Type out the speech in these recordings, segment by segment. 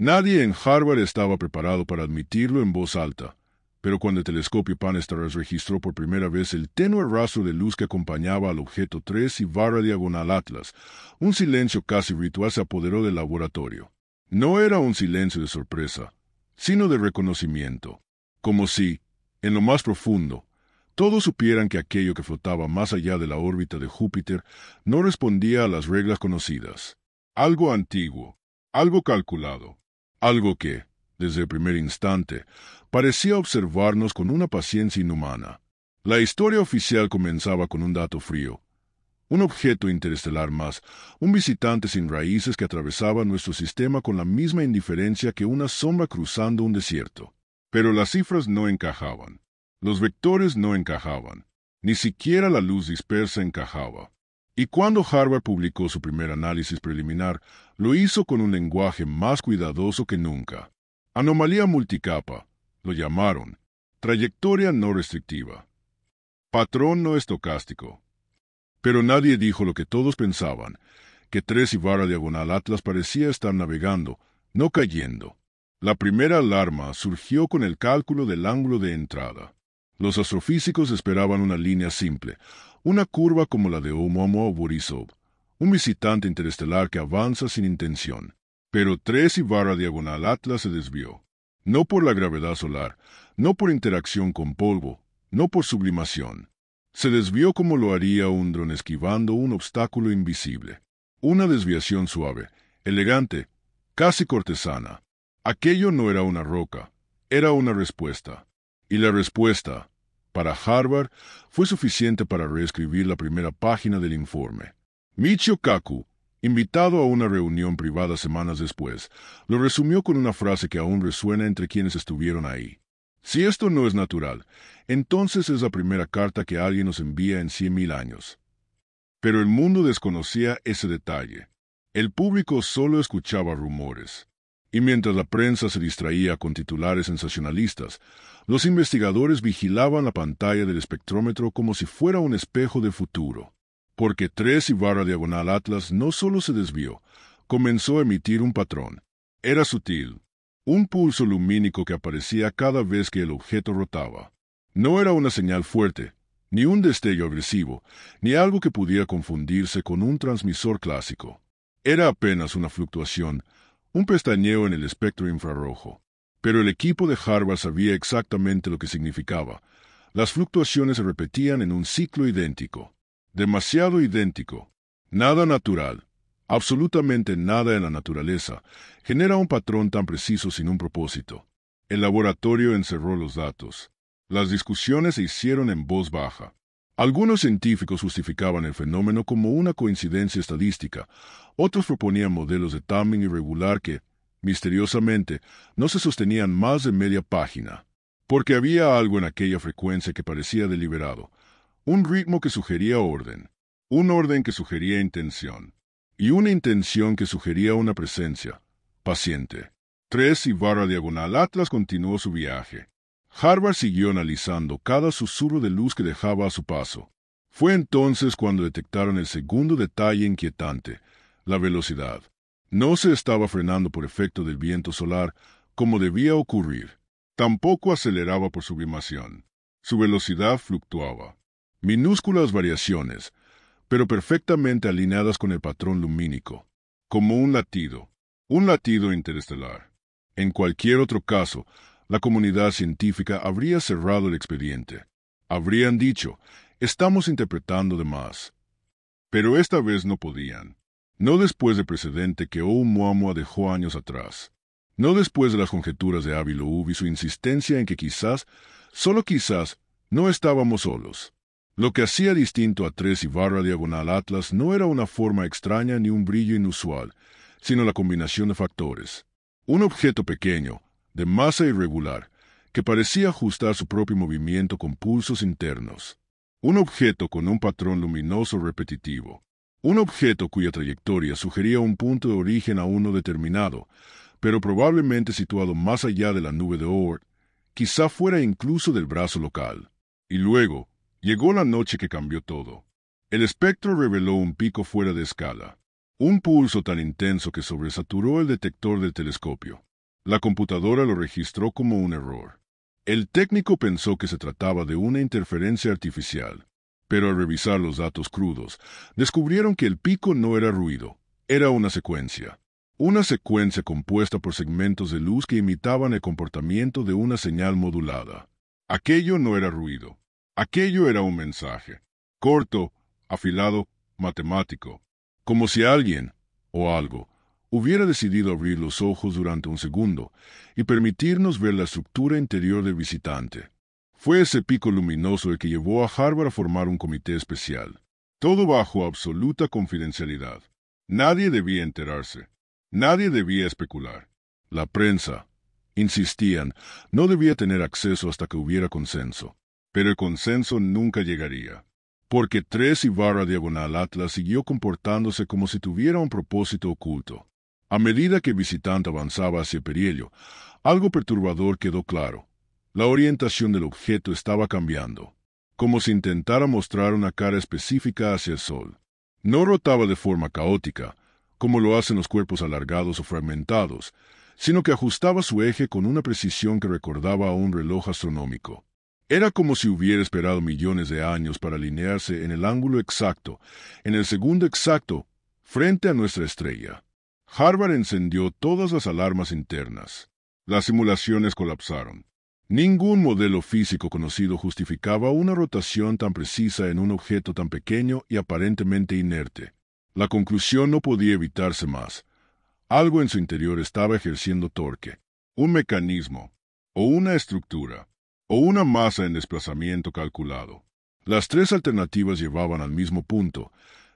Nadie en Harvard estaba preparado para admitirlo en voz alta, pero cuando el telescopio Pan-STARRS registró por primera vez el tenue rastro de luz que acompañaba al objeto 3 y barra diagonal Atlas, un silencio casi ritual se apoderó del laboratorio. No era un silencio de sorpresa, sino de reconocimiento, como si, en lo más profundo, todos supieran que aquello que flotaba más allá de la órbita de Júpiter no respondía a las reglas conocidas. Algo antiguo, algo calculado, algo que, desde el primer instante, parecía observarnos con una paciencia inhumana. La historia oficial comenzaba con un dato frío. Un objeto interestelar más, un visitante sin raíces que atravesaba nuestro sistema con la misma indiferencia que una sombra cruzando un desierto. Pero las cifras no encajaban. Los vectores no encajaban. Ni siquiera la luz dispersa encajaba. Y cuando Harvard publicó su primer análisis preliminar, lo hizo con un lenguaje más cuidadoso que nunca. Anomalía multicapa, lo llamaron. Trayectoria no restrictiva. Patrón no estocástico. Pero nadie dijo lo que todos pensaban, que 3 y barra diagonal Atlas parecía estar navegando, no cayendo. La primera alarma surgió con el cálculo del ángulo de entrada. Los astrofísicos esperaban una línea simple, una curva como la de Oumuamua o Borisov, un visitante interestelar que avanza sin intención. Pero 3 y barra diagonal Atlas se desvió. No por la gravedad solar, no por interacción con polvo, no por sublimación. Se desvió como lo haría un dron esquivando un obstáculo invisible. Una desviación suave, elegante, casi cortesana. Aquello no era una roca, era una respuesta. Y la respuesta, para Harvard, fue suficiente para reescribir la primera página del informe. Michio Kaku, invitado a una reunión privada semanas después, lo resumió con una frase que aún resuena entre quienes estuvieron ahí. Si esto no es natural, entonces es la primera carta que alguien nos envía en 100.000 años. Pero el mundo desconocía ese detalle. El público solo escuchaba rumores. Y mientras la prensa se distraía con titulares sensacionalistas, los investigadores vigilaban la pantalla del espectrómetro como si fuera un espejo de futuro. Porque 3 y barra diagonal Atlas no solo se desvió, comenzó a emitir un patrón. Era sutil. Un pulso lumínico que aparecía cada vez que el objeto rotaba. No era una señal fuerte, ni un destello agresivo, ni algo que pudiera confundirse con un transmisor clásico. Era apenas una fluctuación, un pestañeo en el espectro infrarrojo. Pero el equipo de Harvard sabía exactamente lo que significaba. Las fluctuaciones se repetían en un ciclo idéntico. Demasiado idéntico. Nada natural. Absolutamente nada en la naturaleza genera un patrón tan preciso sin un propósito. El laboratorio encerró los datos. Las discusiones se hicieron en voz baja. Algunos científicos justificaban el fenómeno como una coincidencia estadística, otros proponían modelos de timing irregular que, misteriosamente, no se sostenían más de media página, porque había algo en aquella frecuencia que parecía deliberado, un ritmo que sugería orden, un orden que sugería intención, y una intención que sugería una presencia, paciente. 3 y barra diagonal Atlas continuó su viaje. Harvard siguió analizando cada susurro de luz que dejaba a su paso. Fue entonces cuando detectaron el segundo detalle inquietante, la velocidad. No se estaba frenando por efecto del viento solar, como debía ocurrir. Tampoco aceleraba por sublimación. Su velocidad fluctuaba. Minúsculas variaciones, pero perfectamente alineadas con el patrón lumínico, como un latido interestelar. En cualquier otro caso, la comunidad científica habría cerrado el expediente. Habrían dicho, estamos interpretando de más. Pero esta vez no podían. No después del precedente que Oumuamua dejó años atrás. No después de las conjeturas de Avi Loeb y su insistencia en que quizás, solo quizás, no estábamos solos. Lo que hacía distinto a 3 y barra diagonal Atlas no era una forma extraña ni un brillo inusual, sino la combinación de factores. Un objeto pequeño, de masa irregular, que parecía ajustar su propio movimiento con pulsos internos. Un objeto con un patrón luminoso repetitivo. Un objeto cuya trayectoria sugería un punto de origen a uno determinado, pero probablemente situado más allá de la nube de Oort, quizá fuera incluso del brazo local. Y luego, llegó la noche que cambió todo. El espectro reveló un pico fuera de escala, un pulso tan intenso que sobresaturó el detector del telescopio. La computadora lo registró como un error. El técnico pensó que se trataba de una interferencia artificial, pero al revisar los datos crudos, descubrieron que el pico no era ruido, era una secuencia. Una secuencia compuesta por segmentos de luz que imitaban el comportamiento de una señal modulada. Aquello no era ruido. Aquello era un mensaje. Corto, afilado, matemático. Como si alguien, o algo, hubiera decidido abrir los ojos durante un segundo y permitirnos ver la estructura interior del visitante. Fue ese pico luminoso el que llevó a Harvard a formar un comité especial. Todo bajo absoluta confidencialidad. Nadie debía enterarse. Nadie debía especular. La prensa, insistían, no debía tener acceso hasta que hubiera consenso. Pero el consenso nunca llegaría. Porque 3/Atlas siguió comportándose como si tuviera un propósito oculto. A medida que el visitante avanzaba hacia Perihelio, algo perturbador quedó claro. La orientación del objeto estaba cambiando, como si intentara mostrar una cara específica hacia el sol. No rotaba de forma caótica, como lo hacen los cuerpos alargados o fragmentados, sino que ajustaba su eje con una precisión que recordaba a un reloj astronómico. Era como si hubiera esperado millones de años para alinearse en el ángulo exacto, en el segundo exacto, frente a nuestra estrella. Harvard encendió todas las alarmas internas. Las simulaciones colapsaron. Ningún modelo físico conocido justificaba una rotación tan precisa en un objeto tan pequeño y aparentemente inerte. La conclusión no podía evitarse más. Algo en su interior estaba ejerciendo torque. Un mecanismo, o una estructura, o una masa en desplazamiento calculado. Las tres alternativas llevaban al mismo punto.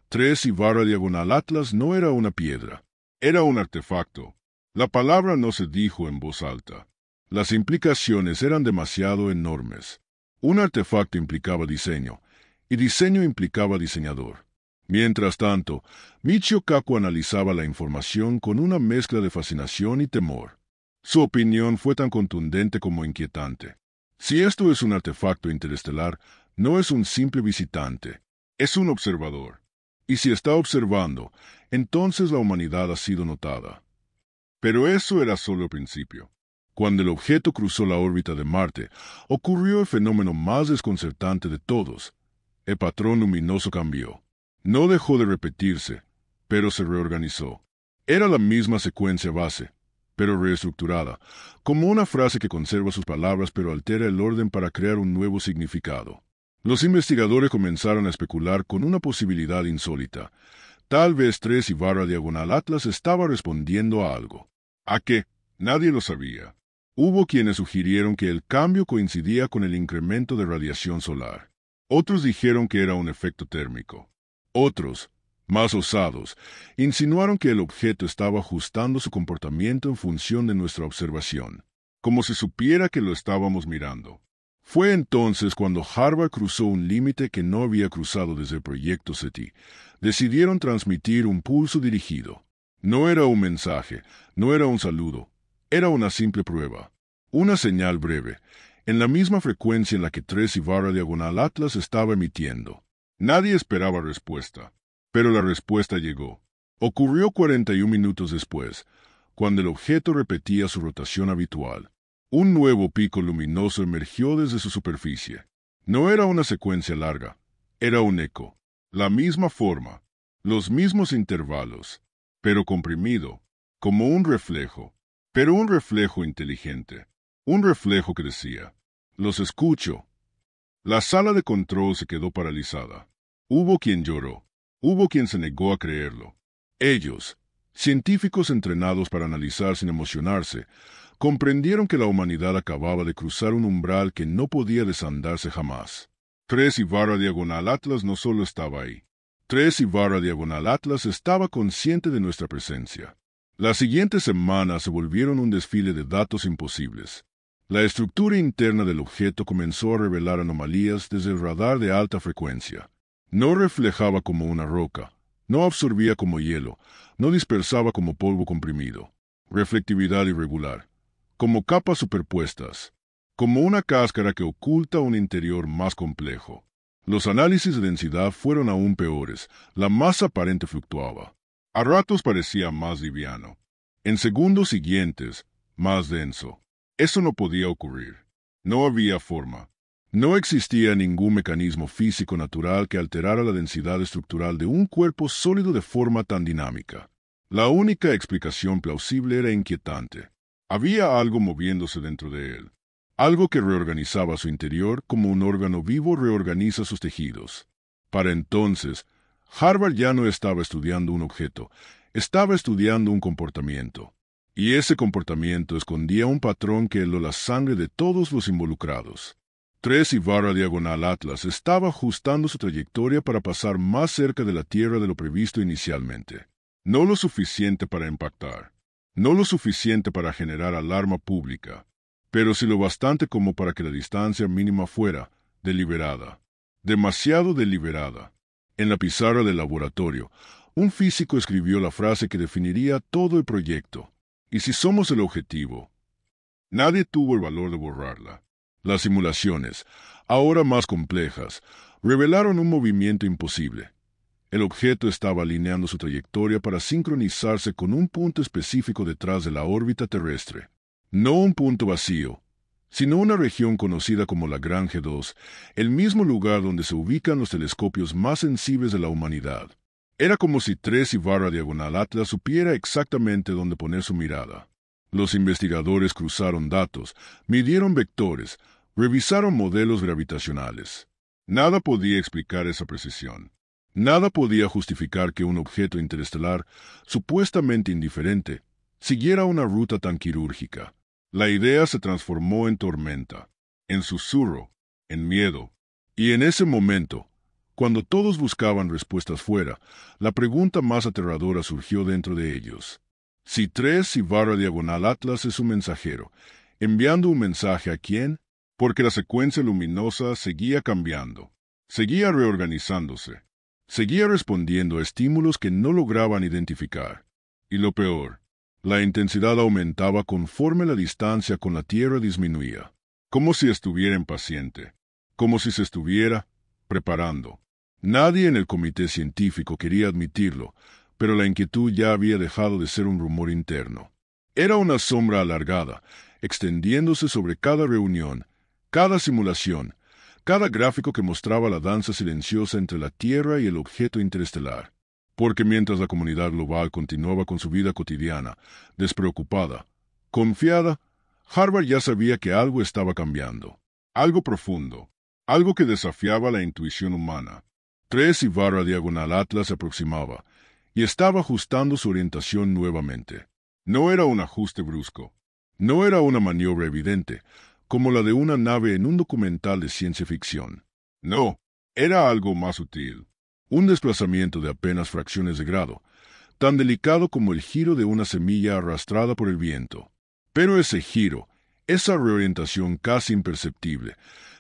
3/Atlas no era una piedra. Era un artefacto. La palabra no se dijo en voz alta. Las implicaciones eran demasiado enormes. Un artefacto implicaba diseño, y diseño implicaba diseñador. Mientras tanto, Michio Kaku analizaba la información con una mezcla de fascinación y temor. Su opinión fue tan contundente como inquietante. Si esto es un artefacto interestelar, no es un simple visitante, es un observador. Y si está observando, entonces la humanidad ha sido notada. Pero eso era solo el principio. Cuando el objeto cruzó la órbita de Marte, ocurrió el fenómeno más desconcertante de todos. El patrón luminoso cambió. No dejó de repetirse, pero se reorganizó. Era la misma secuencia base, pero reestructurada, como una frase que conserva sus palabras pero altera el orden para crear un nuevo significado. Los investigadores comenzaron a especular con una posibilidad insólita. Tal vez 3/Atlas estaba respondiendo a algo. ¿A qué? Nadie lo sabía. Hubo quienes sugirieron que el cambio coincidía con el incremento de radiación solar. Otros dijeron que era un efecto térmico. Otros, más osados, insinuaron que el objeto estaba ajustando su comportamiento en función de nuestra observación, como si supiera que lo estábamos mirando. Fue entonces cuando Harvard cruzó un límite que no había cruzado desde el proyecto SETI. Decidieron transmitir un pulso dirigido. No era un mensaje, no era un saludo, era una simple prueba. Una señal breve, en la misma frecuencia en la que 3/Atlas estaba emitiendo. Nadie esperaba respuesta, pero la respuesta llegó. Ocurrió 41 minutos después, cuando el objeto repetía su rotación habitual. Un nuevo pico luminoso emergió desde su superficie. No era una secuencia larga, era un eco. La misma forma, los mismos intervalos, pero comprimido, como un reflejo, pero un reflejo inteligente. Un reflejo que decía, «Los escucho». La sala de control se quedó paralizada. Hubo quien lloró. Hubo quien se negó a creerlo. Ellos, científicos entrenados para analizar sin emocionarse, comprendieron que la humanidad acababa de cruzar un umbral que no podía desandarse jamás. 3/Atlas no solo estaba ahí. 3/Atlas estaba consciente de nuestra presencia. Las siguientes semanas se volvieron un desfile de datos imposibles. La estructura interna del objeto comenzó a revelar anomalías desde el radar de alta frecuencia. No reflejaba como una roca, no absorbía como hielo, no dispersaba como polvo comprimido. Reflectividad irregular, como capas superpuestas, como una cáscara que oculta un interior más complejo. Los análisis de densidad fueron aún peores, la masa aparente fluctuaba. A ratos parecía más liviano. En segundos siguientes, más denso. Eso no podía ocurrir. No había forma. No existía ningún mecanismo físico natural que alterara la densidad estructural de un cuerpo sólido de forma tan dinámica. La única explicación plausible era inquietante. Había algo moviéndose dentro de él. Algo que reorganizaba su interior como un órgano vivo reorganiza sus tejidos. Para entonces, Harvard ya no estaba estudiando un objeto, estaba estudiando un comportamiento. Y ese comportamiento escondía un patrón que heló la sangre de todos los involucrados. 3/Atlas estaba ajustando su trayectoria para pasar más cerca de la Tierra de lo previsto inicialmente. No lo suficiente para impactar, no lo suficiente para generar alarma pública, pero sí lo bastante como para que la distancia mínima fuera deliberada. Demasiado deliberada. En la pizarra del laboratorio, un físico escribió la frase que definiría todo el proyecto. ¿Y si somos el objetivo? Nadie tuvo el valor de borrarla. Las simulaciones, ahora más complejas, revelaron un movimiento imposible. El objeto estaba alineando su trayectoria para sincronizarse con un punto específico detrás de la órbita terrestre. No un punto vacío, sino una región conocida como la Gran G2, el mismo lugar donde se ubican los telescopios más sensibles de la humanidad. Era como si 3/Atlas supiera exactamente dónde poner su mirada. Los investigadores cruzaron datos, midieron vectores, revisaron modelos gravitacionales. Nada podía explicar esa precisión. Nada podía justificar que un objeto interestelar, supuestamente indiferente, siguiera una ruta tan quirúrgica. La idea se transformó en tormenta, en susurro, en miedo. Y en ese momento, cuando todos buscaban respuestas fuera, la pregunta más aterradora surgió dentro de ellos. Si 3/Atlas es un mensajero, ¿enviando un mensaje a quién? Porque la secuencia luminosa seguía cambiando, seguía reorganizándose, seguía respondiendo a estímulos que no lograban identificar. Y lo peor, la intensidad aumentaba conforme la distancia con la Tierra disminuía, como si estuviera impaciente, como si se estuviera preparando. Nadie en el comité científico quería admitirlo, pero la inquietud ya había dejado de ser un rumor interno. Era una sombra alargada, extendiéndose sobre cada reunión, cada simulación, cada gráfico que mostraba la danza silenciosa entre la Tierra y el objeto interestelar. Porque mientras la comunidad global continuaba con su vida cotidiana, despreocupada, confiada, Harvard ya sabía que algo estaba cambiando. Algo profundo, algo que desafiaba la intuición humana. 3/Atlas se aproximaba, y estaba ajustando su orientación nuevamente. No era un ajuste brusco. No era una maniobra evidente, como la de una nave en un documental de ciencia ficción. No, era algo más sutil. Un desplazamiento de apenas fracciones de grado, tan delicado como el giro de una semilla arrastrada por el viento. Pero ese giro, esa reorientación casi imperceptible,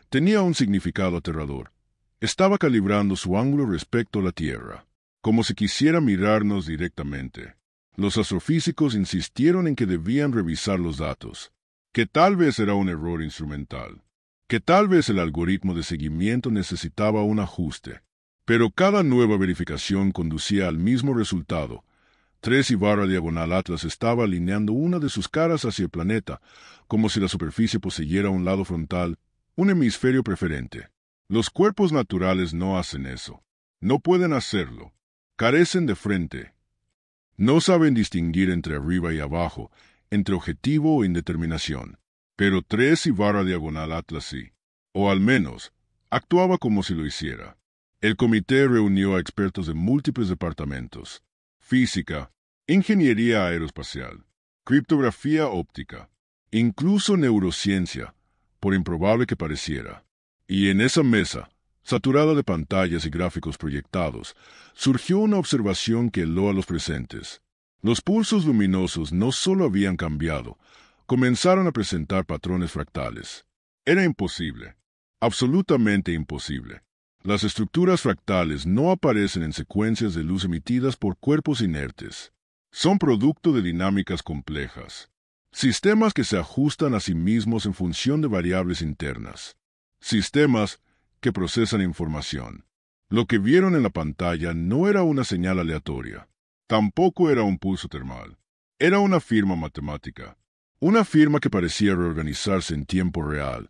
tenía un significado aterrador. Estaba calibrando su ángulo respecto a la Tierra, como si quisiera mirarnos directamente. Los astrofísicos insistieron en que debían revisar los datos, que tal vez era un error instrumental, que tal vez el algoritmo de seguimiento necesitaba un ajuste. Pero cada nueva verificación conducía al mismo resultado. 3/Atlas estaba alineando una de sus caras hacia el planeta, como si la superficie poseyera un lado frontal, un hemisferio preferente. Los cuerpos naturales no hacen eso. No pueden hacerlo. Carecen de frente. No saben distinguir entre arriba y abajo, entre objetivo o indeterminación. Pero 3/Atlas sí. O al menos, actuaba como si lo hiciera. El comité reunió a expertos de múltiples departamentos: física, ingeniería aeroespacial, criptografía óptica, incluso neurociencia, por improbable que pareciera. Y en esa mesa, saturada de pantallas y gráficos proyectados, surgió una observación que heló a los presentes. Los pulsos luminosos no solo habían cambiado, comenzaron a presentar patrones fractales. Era imposible, absolutamente imposible. Las estructuras fractales no aparecen en secuencias de luz emitidas por cuerpos inertes. Son producto de dinámicas complejas, sistemas que se ajustan a sí mismos en función de variables internas, sistemas que procesan información. Lo que vieron en la pantalla no era una señal aleatoria, tampoco era un pulso termal. Era una firma matemática, Una firma que parecía reorganizarse en tiempo real,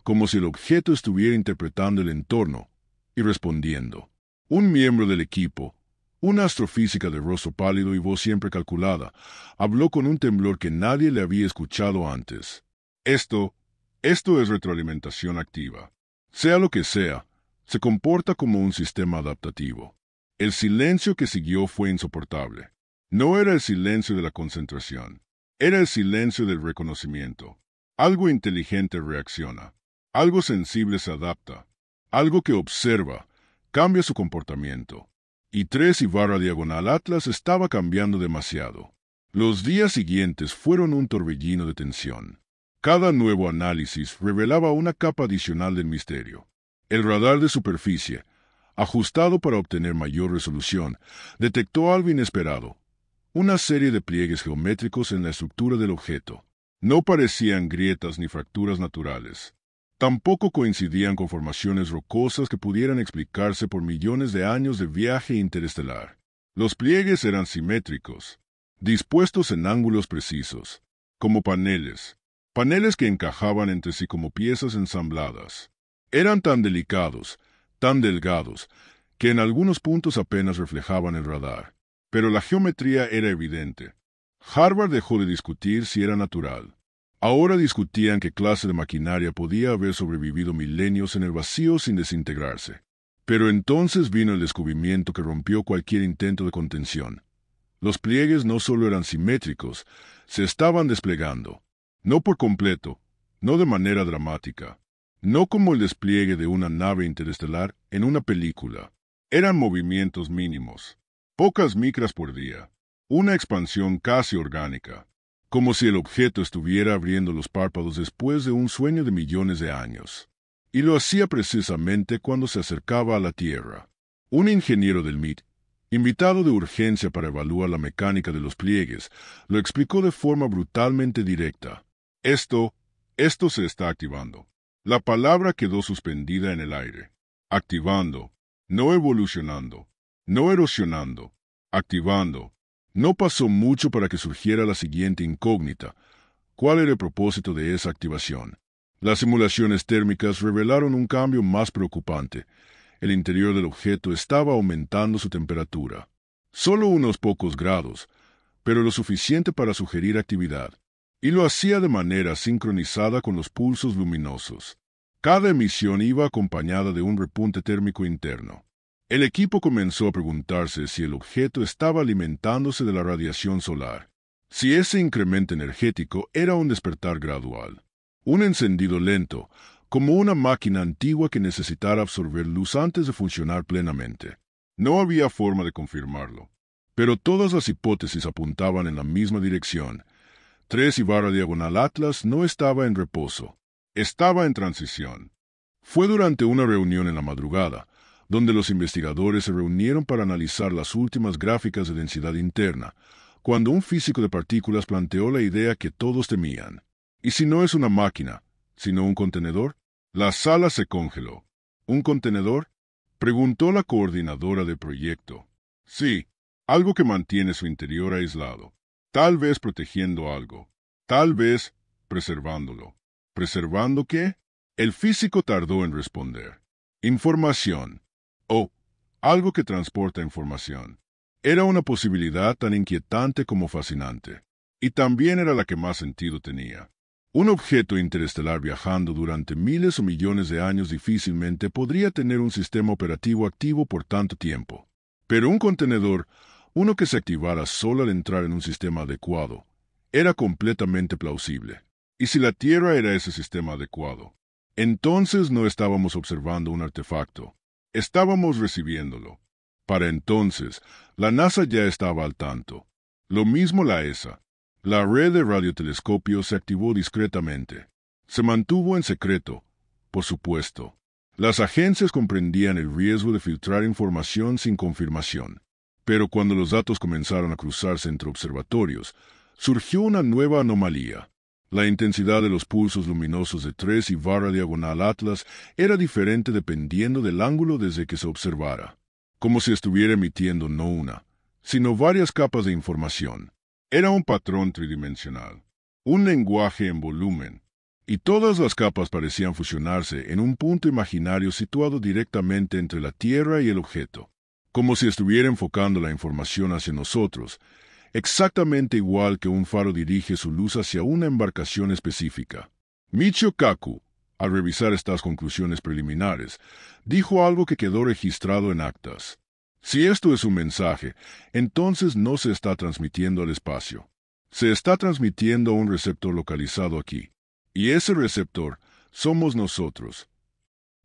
como si el objeto estuviera interpretando el entorno y respondiendo. Un miembro del equipo, una astrofísica de rostro pálido y voz siempre calculada, habló con un temblor que nadie le había escuchado antes. Esto es retroalimentación activa. Sea lo que sea, se comporta como un sistema adaptativo. El silencio que siguió fue insoportable. No era el silencio de la concentración, era el silencio del reconocimiento. Algo inteligente reacciona, algo sensible se adapta, algo que observa, cambia su comportamiento. Y 3/diagonal Atlas estaba cambiando demasiado. Los días siguientes fueron un torbellino de tensión. Cada nuevo análisis revelaba una capa adicional del misterio. El radar de superficie, ajustado para obtener mayor resolución, detectó algo inesperado. Una serie de pliegues geométricos en la estructura del objeto. No parecían grietas ni fracturas naturales. Tampoco coincidían con formaciones rocosas que pudieran explicarse por millones de años de viaje interestelar. Los pliegues eran simétricos, dispuestos en ángulos precisos, como paneles que encajaban entre sí como piezas ensambladas. Eran tan delicados, tan delgados, que en algunos puntos apenas reflejaban el radar. Pero la geometría era evidente. Harvard dejó de discutir si era natural. Ahora discutían qué clase de maquinaria podía haber sobrevivido milenios en el vacío sin desintegrarse. Pero entonces vino el descubrimiento que rompió cualquier intento de contención. Los pliegues no solo eran simétricos, se estaban desplegando. No por completo, no de manera dramática, no como el despliegue de una nave interestelar en una película. Eran movimientos mínimos, pocas micras por día, una expansión casi orgánica, como si el objeto estuviera abriendo los párpados después de un sueño de millones de años. Y lo hacía precisamente cuando se acercaba a la Tierra. Un ingeniero del MIT, invitado de urgencia para evaluar la mecánica de los pliegues, lo explicó de forma brutalmente directa. Esto se está activando. La palabra quedó suspendida en el aire. Activando, no evolucionando, no erosionando, activando. No pasó mucho para que surgiera la siguiente incógnita. ¿Cuál era el propósito de esa activación? Las simulaciones térmicas revelaron un cambio más preocupante. El interior del objeto estaba aumentando su temperatura. Solo unos pocos grados, pero lo suficiente para sugerir actividad. Y lo hacía de manera sincronizada con los pulsos luminosos. Cada emisión iba acompañada de un repunte térmico interno. El equipo comenzó a preguntarse si el objeto estaba alimentándose de la radiación solar, si ese incremento energético era un despertar gradual, un encendido lento, como una máquina antigua que necesitara absorber luz antes de funcionar plenamente. No había forma de confirmarlo, pero todas las hipótesis apuntaban en la misma dirección. 3/diagonal Atlas no estaba en reposo, estaba en transición. Fue durante una reunión en la madrugada, donde los investigadores se reunieron para analizar las últimas gráficas de densidad interna, cuando un físico de partículas planteó la idea que todos temían. ¿Y si no es una máquina, sino un contenedor? La sala se congeló. ¿Un contenedor?, preguntó la coordinadora del proyecto. Sí, algo que mantiene su interior aislado. Tal vez protegiendo algo, tal vez preservándolo. ¿Preservando qué? El físico tardó en responder. Información. Oh, algo que transporta información. Era una posibilidad tan inquietante como fascinante. Y también era la que más sentido tenía. Un objeto interestelar viajando durante miles o millones de años difícilmente podría tener un sistema operativo activo por tanto tiempo. Pero un contenedor, uno que se activara solo al entrar en un sistema adecuado, era completamente plausible. Y si la Tierra era ese sistema adecuado, entonces no estábamos observando un artefacto, estábamos recibiéndolo. Para entonces, la NASA ya estaba al tanto. Lo mismo la ESA. La red de radiotelescopios se activó discretamente. Se mantuvo en secreto, por supuesto. Las agencias comprendían el riesgo de filtrar información sin confirmación. Pero cuando los datos comenzaron a cruzarse entre observatorios, surgió una nueva anomalía. La intensidad de los pulsos luminosos de 3/diagonal Atlas era diferente dependiendo del ángulo desde que se observara, como si estuviera emitiendo no una, sino varias capas de información. Era un patrón tridimensional. un lenguaje en volumen, y todas las capas parecían fusionarse en un punto imaginario situado directamente entre la Tierra y el objeto, como si estuviera enfocando la información hacia nosotros, exactamente igual que un faro dirige su luz hacia una embarcación específica. Michio Kaku, al revisar estas conclusiones preliminares, dijo algo que quedó registrado en actas. Si esto es un mensaje, entonces no se está transmitiendo al espacio. Se está transmitiendo a un receptor localizado aquí. Y ese receptor somos nosotros.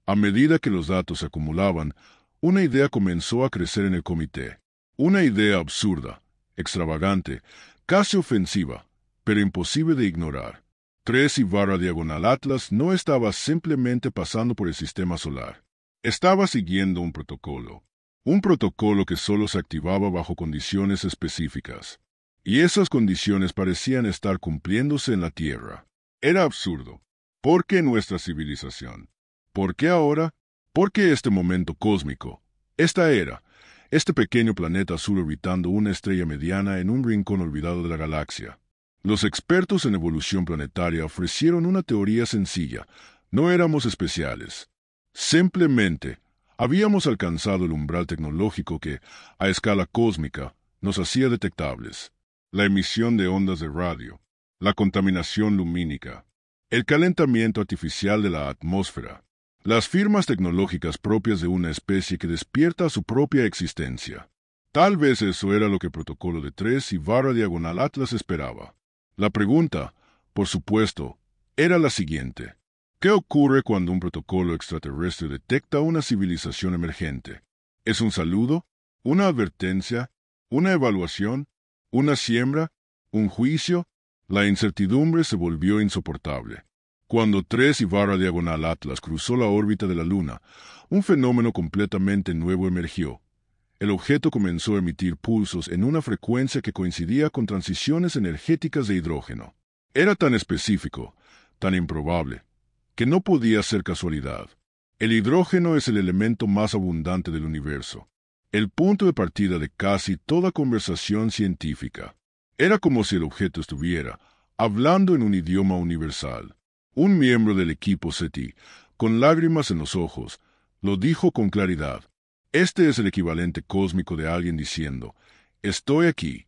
A medida que los datos se acumulaban, una idea comenzó a crecer en el comité. Una idea absurda, extravagante, casi ofensiva, pero imposible de ignorar. 3/diagonal Atlas no estaba simplemente pasando por el sistema solar. Estaba siguiendo un protocolo. Un protocolo que solo se activaba bajo condiciones específicas. Y esas condiciones parecían estar cumpliéndose en la Tierra. Era absurdo. ¿Por qué nuestra civilización? ¿Por qué ahora? ¿Por qué este momento cósmico? Esta era, este pequeño planeta azul orbitando una estrella mediana en un rincón olvidado de la galaxia. Los expertos en evolución planetaria ofrecieron una teoría sencilla. No éramos especiales. Simplemente, habíamos alcanzado el umbral tecnológico que, a escala cósmica, nos hacía detectables. La emisión de ondas de radio, la contaminación lumínica, el calentamiento artificial de la atmósfera, las firmas tecnológicas propias de una especie que despierta su propia existencia. Tal vez eso era lo que el protocolo de 3/diagonal Atlas esperaba. La pregunta, por supuesto, era la siguiente. ¿Qué ocurre cuando un protocolo extraterrestre detecta una civilización emergente? ¿Es un saludo? ¿Una advertencia? ¿Una evaluación? ¿Una siembra? ¿Un juicio? La incertidumbre se volvió insoportable. Cuando 3/diagonal Atlas cruzó la órbita de la Luna, un fenómeno completamente nuevo emergió. El objeto comenzó a emitir pulsos en una frecuencia que coincidía con transiciones energéticas de hidrógeno. Era tan específico, tan improbable, que no podía ser casualidad. El hidrógeno es el elemento más abundante del universo, el punto de partida de casi toda conversación científica. Era como si el objeto estuviera hablando en un idioma universal. Un miembro del equipo SETI, con lágrimas en los ojos, lo dijo con claridad. Este es el equivalente cósmico de alguien diciendo, «Estoy aquí».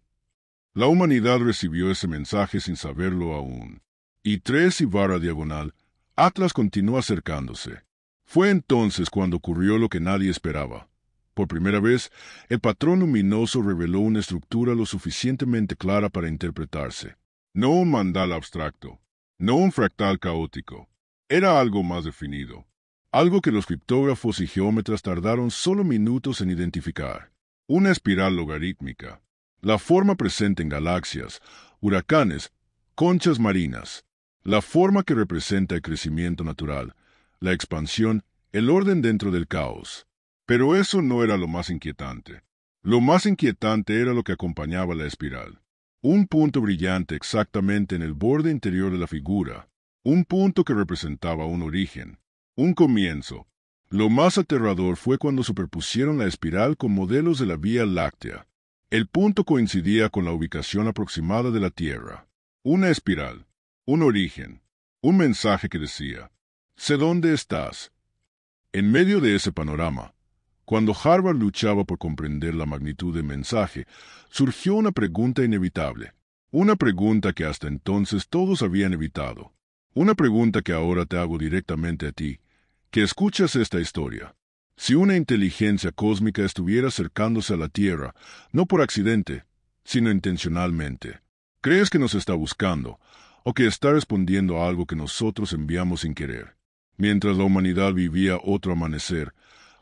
La humanidad recibió ese mensaje sin saberlo aún. Y 3/diagonal Atlas continuó acercándose. Fue entonces cuando ocurrió lo que nadie esperaba. Por primera vez, el patrón luminoso reveló una estructura lo suficientemente clara para interpretarse. No un mandala abstracto, no un fractal caótico. Era algo más definido. Algo que los criptógrafos y geómetras tardaron solo minutos en identificar. Una espiral logarítmica. La forma presente en galaxias, huracanes, conchas marinas. La forma que representa el crecimiento natural, la expansión, el orden dentro del caos. Pero eso no era lo más inquietante. Lo más inquietante era lo que acompañaba la espiral. Un punto brillante exactamente en el borde interior de la figura. Un punto que representaba un origen. Un comienzo. Lo más aterrador fue cuando superpusieron la espiral con modelos de la Vía Láctea. El punto coincidía con la ubicación aproximada de la Tierra. Una espiral. Un origen. Un mensaje que decía, «Sé dónde estás». En medio de ese panorama, cuando Harvard luchaba por comprender la magnitud del mensaje, surgió una pregunta inevitable. Una pregunta que hasta entonces todos habían evitado. Una pregunta que ahora te hago directamente a ti, que escuchas esta historia. Si una inteligencia cósmica estuviera acercándose a la Tierra, no por accidente, sino intencionalmente, ¿crees que nos está buscando, o que está respondiendo a algo que nosotros enviamos sin querer? Mientras la humanidad vivía otro amanecer,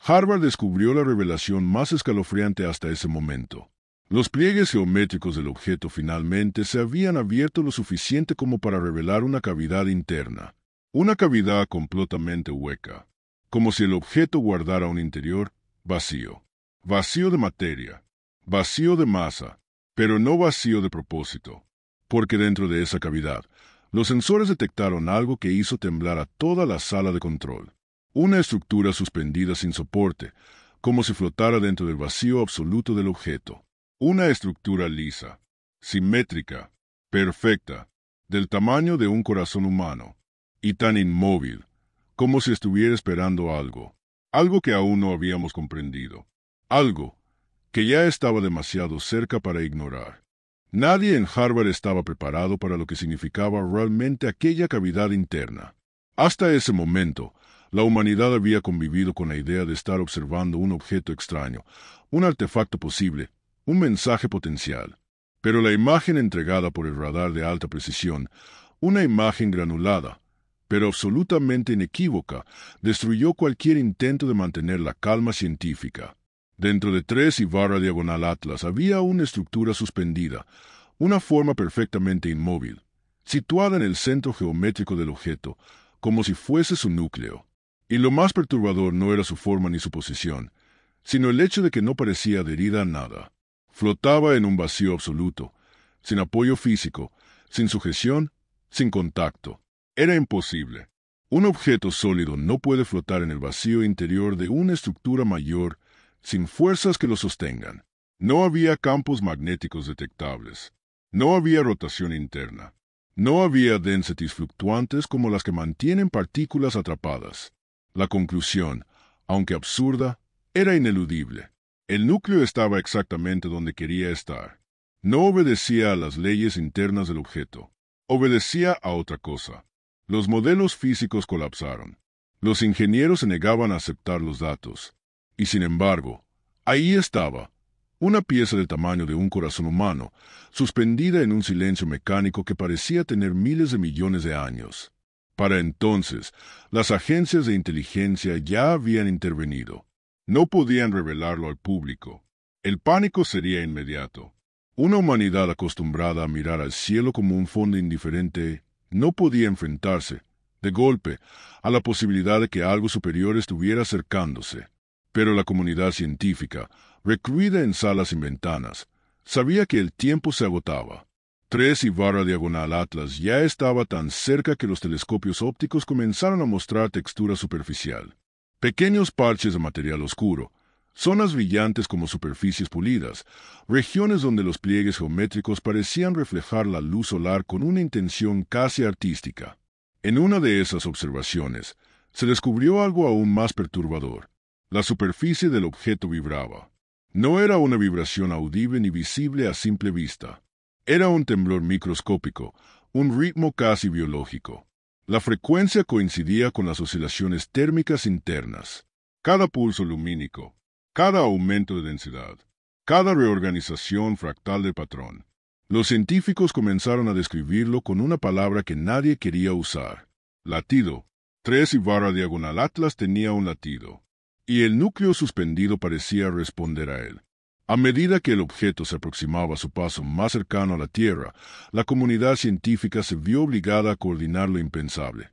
Harvard descubrió la revelación más escalofriante hasta ese momento. Los pliegues geométricos del objeto finalmente se habían abierto lo suficiente como para revelar una cavidad interna. Una cavidad completamente hueca, como si el objeto guardara un interior vacío. Vacío de materia, vacío de masa, pero no vacío de propósito. Porque dentro de esa cavidad, los sensores detectaron algo que hizo temblar a toda la sala de control. Una estructura suspendida sin soporte, como si flotara dentro del vacío absoluto del objeto. Una estructura lisa, simétrica, perfecta, del tamaño de un corazón humano, y tan inmóvil, como si estuviera esperando algo que aún no habíamos comprendido, algo que ya estaba demasiado cerca para ignorar. Nadie en Harvard estaba preparado para lo que significaba realmente aquella cavidad interna. Hasta ese momento, la humanidad había convivido con la idea de estar observando un objeto extraño, un artefacto posible, un mensaje potencial. Pero la imagen entregada por el radar de alta precisión, una imagen granulada, pero absolutamente inequívoca, destruyó cualquier intento de mantener la calma científica. Dentro de 3 y barra diagonal Atlas había una estructura suspendida, una forma perfectamente inmóvil, situada en el centro geométrico del objeto, como si fuese su núcleo. Y lo más perturbador no era su forma ni su posición, sino el hecho de que no parecía adherida a nada. Flotaba en un vacío absoluto, sin apoyo físico, sin sujeción, sin contacto. Era imposible. Un objeto sólido no puede flotar en el vacío interior de una estructura mayor sin fuerzas que lo sostengan. No había campos magnéticos detectables. No había rotación interna. No había densities fluctuantes como las que mantienen partículas atrapadas. La conclusión, aunque absurda, era ineludible. El núcleo estaba exactamente donde quería estar. No obedecía a las leyes internas del objeto. Obedecía a otra cosa. Los modelos físicos colapsaron. Los ingenieros se negaban a aceptar los datos. Y sin embargo, ahí estaba, una pieza del tamaño de un corazón humano, suspendida en un silencio mecánico que parecía tener miles de millones de años. Para entonces, las agencias de inteligencia ya habían intervenido. No podían revelarlo al público. El pánico sería inmediato. Una humanidad acostumbrada a mirar al cielo como un fondo indiferente no podía enfrentarse, de golpe, a la posibilidad de que algo superior estuviera acercándose. Pero la comunidad científica, recluida en salas sin ventanas, sabía que el tiempo se agotaba. 3 y barra diagonal Atlas ya estaba tan cerca que los telescopios ópticos comenzaron a mostrar textura superficial. Pequeños parches de material oscuro, zonas brillantes como superficies pulidas, regiones donde los pliegues geométricos parecían reflejar la luz solar con una intención casi artística. En una de esas observaciones, se descubrió algo aún más perturbador. La superficie del objeto vibraba. No era una vibración audible ni visible a simple vista. Era un temblor microscópico, un ritmo casi biológico. La frecuencia coincidía con las oscilaciones térmicas internas. Cada pulso lumínico, cada aumento de densidad, cada reorganización fractal del patrón. Los científicos comenzaron a describirlo con una palabra que nadie quería usar. Latido. 3 y barra diagonal Atlas tenía un latido. Y el núcleo suspendido parecía responder a él. A medida que el objeto se aproximaba a su paso más cercano a la Tierra, la comunidad científica se vio obligada a coordinar lo impensable.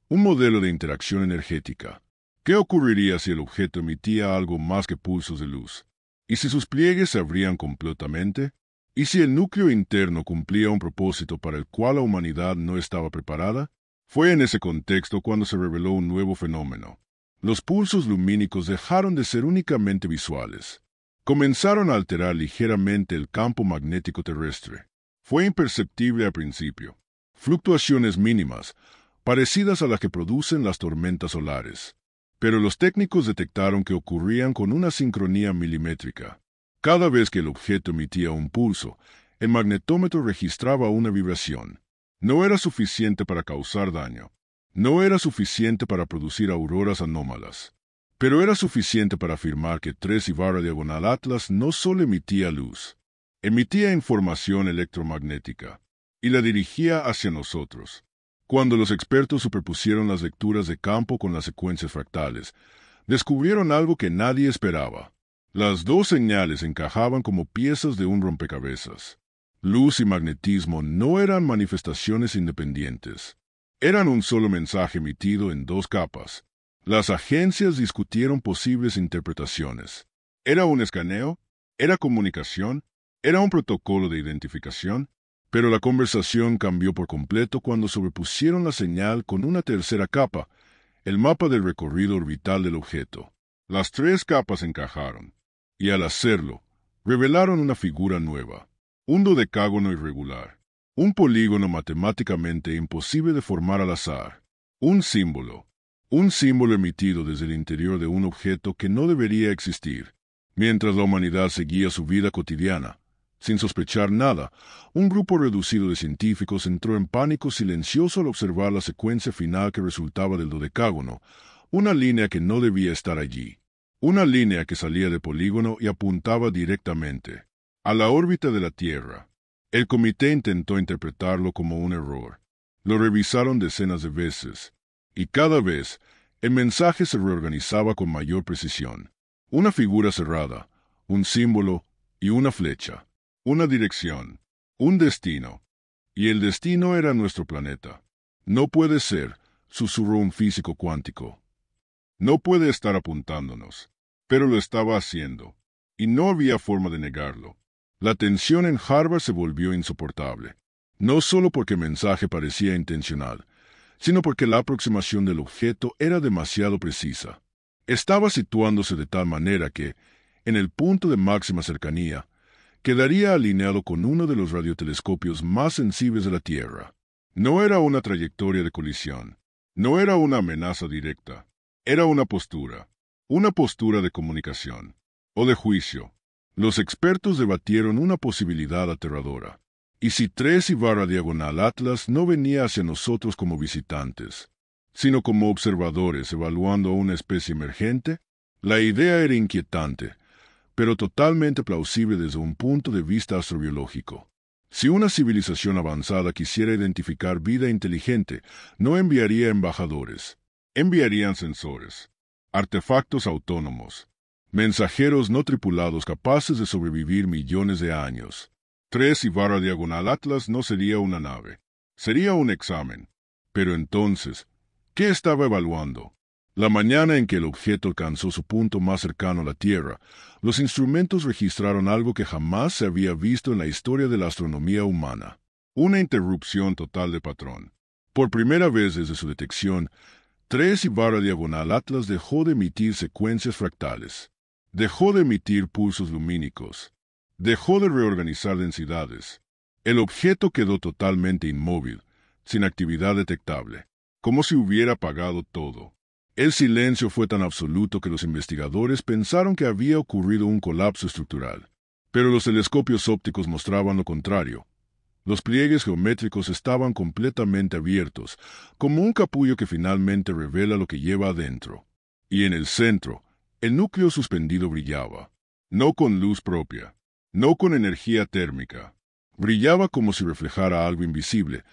Un modelo de interacción energética. ¿Qué ocurriría si el objeto emitía algo más que pulsos de luz? ¿Y si sus pliegues se abrían completamente? ¿Y si el núcleo interno cumplía un propósito para el cual la humanidad no estaba preparada? Fue en ese contexto cuando se reveló un nuevo fenómeno. Los pulsos lumínicos dejaron de ser únicamente visuales. Comenzaron a alterar ligeramente el campo magnético terrestre. Fue imperceptible al principio. Fluctuaciones mínimas, parecidas a las que producen las tormentas solares. Pero los técnicos detectaron que ocurrían con una sincronía milimétrica. Cada vez que el objeto emitía un pulso, el magnetómetro registraba una vibración. No era suficiente para causar daño. No era suficiente para producir auroras anómalas. Pero era suficiente para afirmar que 3 y barra diagonal Atlas no solo emitía luz, emitía información electromagnética, y la dirigía hacia nosotros. Cuando los expertos superpusieron las lecturas de campo con las secuencias fractales, descubrieron algo que nadie esperaba. Las dos señales encajaban como piezas de un rompecabezas. Luz y magnetismo no eran manifestaciones independientes. Eran un solo mensaje emitido en dos capas. Las agencias discutieron posibles interpretaciones. ¿Era un escaneo? ¿Era comunicación? ¿Era un protocolo de identificación? Pero la conversación cambió por completo cuando sobrepusieron la señal con una tercera capa, el mapa del recorrido orbital del objeto. Las tres capas encajaron, y al hacerlo, revelaron una figura nueva, un dodecágono irregular. Un polígono matemáticamente imposible de formar al azar. Un símbolo. Un símbolo emitido desde el interior de un objeto que no debería existir. Mientras la humanidad seguía su vida cotidiana, sin sospechar nada, un grupo reducido de científicos entró en pánico silencioso al observar la secuencia final que resultaba del dodecágono, una línea que no debía estar allí. Una línea que salía del polígono y apuntaba directamente a la órbita de la Tierra. El comité intentó interpretarlo como un error. Lo revisaron decenas de veces, y cada vez el mensaje se reorganizaba con mayor precisión. Una figura cerrada, un símbolo y una flecha. Una dirección, un destino. Y el destino era nuestro planeta. No puede ser, susurró un físico cuántico. No puede estar apuntándonos. Pero lo estaba haciendo, y no había forma de negarlo. La tensión en Harvard se volvió insoportable, no solo porque el mensaje parecía intencional, sino porque la aproximación del objeto era demasiado precisa. Estaba situándose de tal manera que, en el punto de máxima cercanía, quedaría alineado con uno de los radiotelescopios más sensibles de la Tierra. No era una trayectoria de colisión, no era una amenaza directa, era una postura de comunicación, o de juicio. Los expertos debatieron una posibilidad aterradora. ¿Y si 3/diagonal Atlas no venía hacia nosotros como visitantes, sino como observadores evaluando a una especie emergente? La idea era inquietante, pero totalmente plausible desde un punto de vista astrobiológico. Si una civilización avanzada quisiera identificar vida inteligente, no enviaría embajadores, enviarían sensores, artefactos autónomos, mensajeros no tripulados capaces de sobrevivir millones de años. 3/diagonal Atlas no sería una nave, sería un examen. Pero entonces, ¿qué estaba evaluando? La mañana en que el objeto alcanzó su punto más cercano a la Tierra, los instrumentos registraron algo que jamás se había visto en la historia de la astronomía humana. Una interrupción total de patrón. Por primera vez desde su detección, 3/diagonal Atlas dejó de emitir secuencias fractales. Dejó de emitir pulsos lumínicos. Dejó de reorganizar densidades. El objeto quedó totalmente inmóvil, sin actividad detectable, como si hubiera apagado todo. El silencio fue tan absoluto que los investigadores pensaron que había ocurrido un colapso estructural. Pero los telescopios ópticos mostraban lo contrario. Los pliegues geométricos estaban completamente abiertos, como un capullo que finalmente revela lo que lleva adentro. Y en el centro, el núcleo suspendido brillaba, no con luz propia, no con energía térmica. Brillaba como si reflejara algo invisible,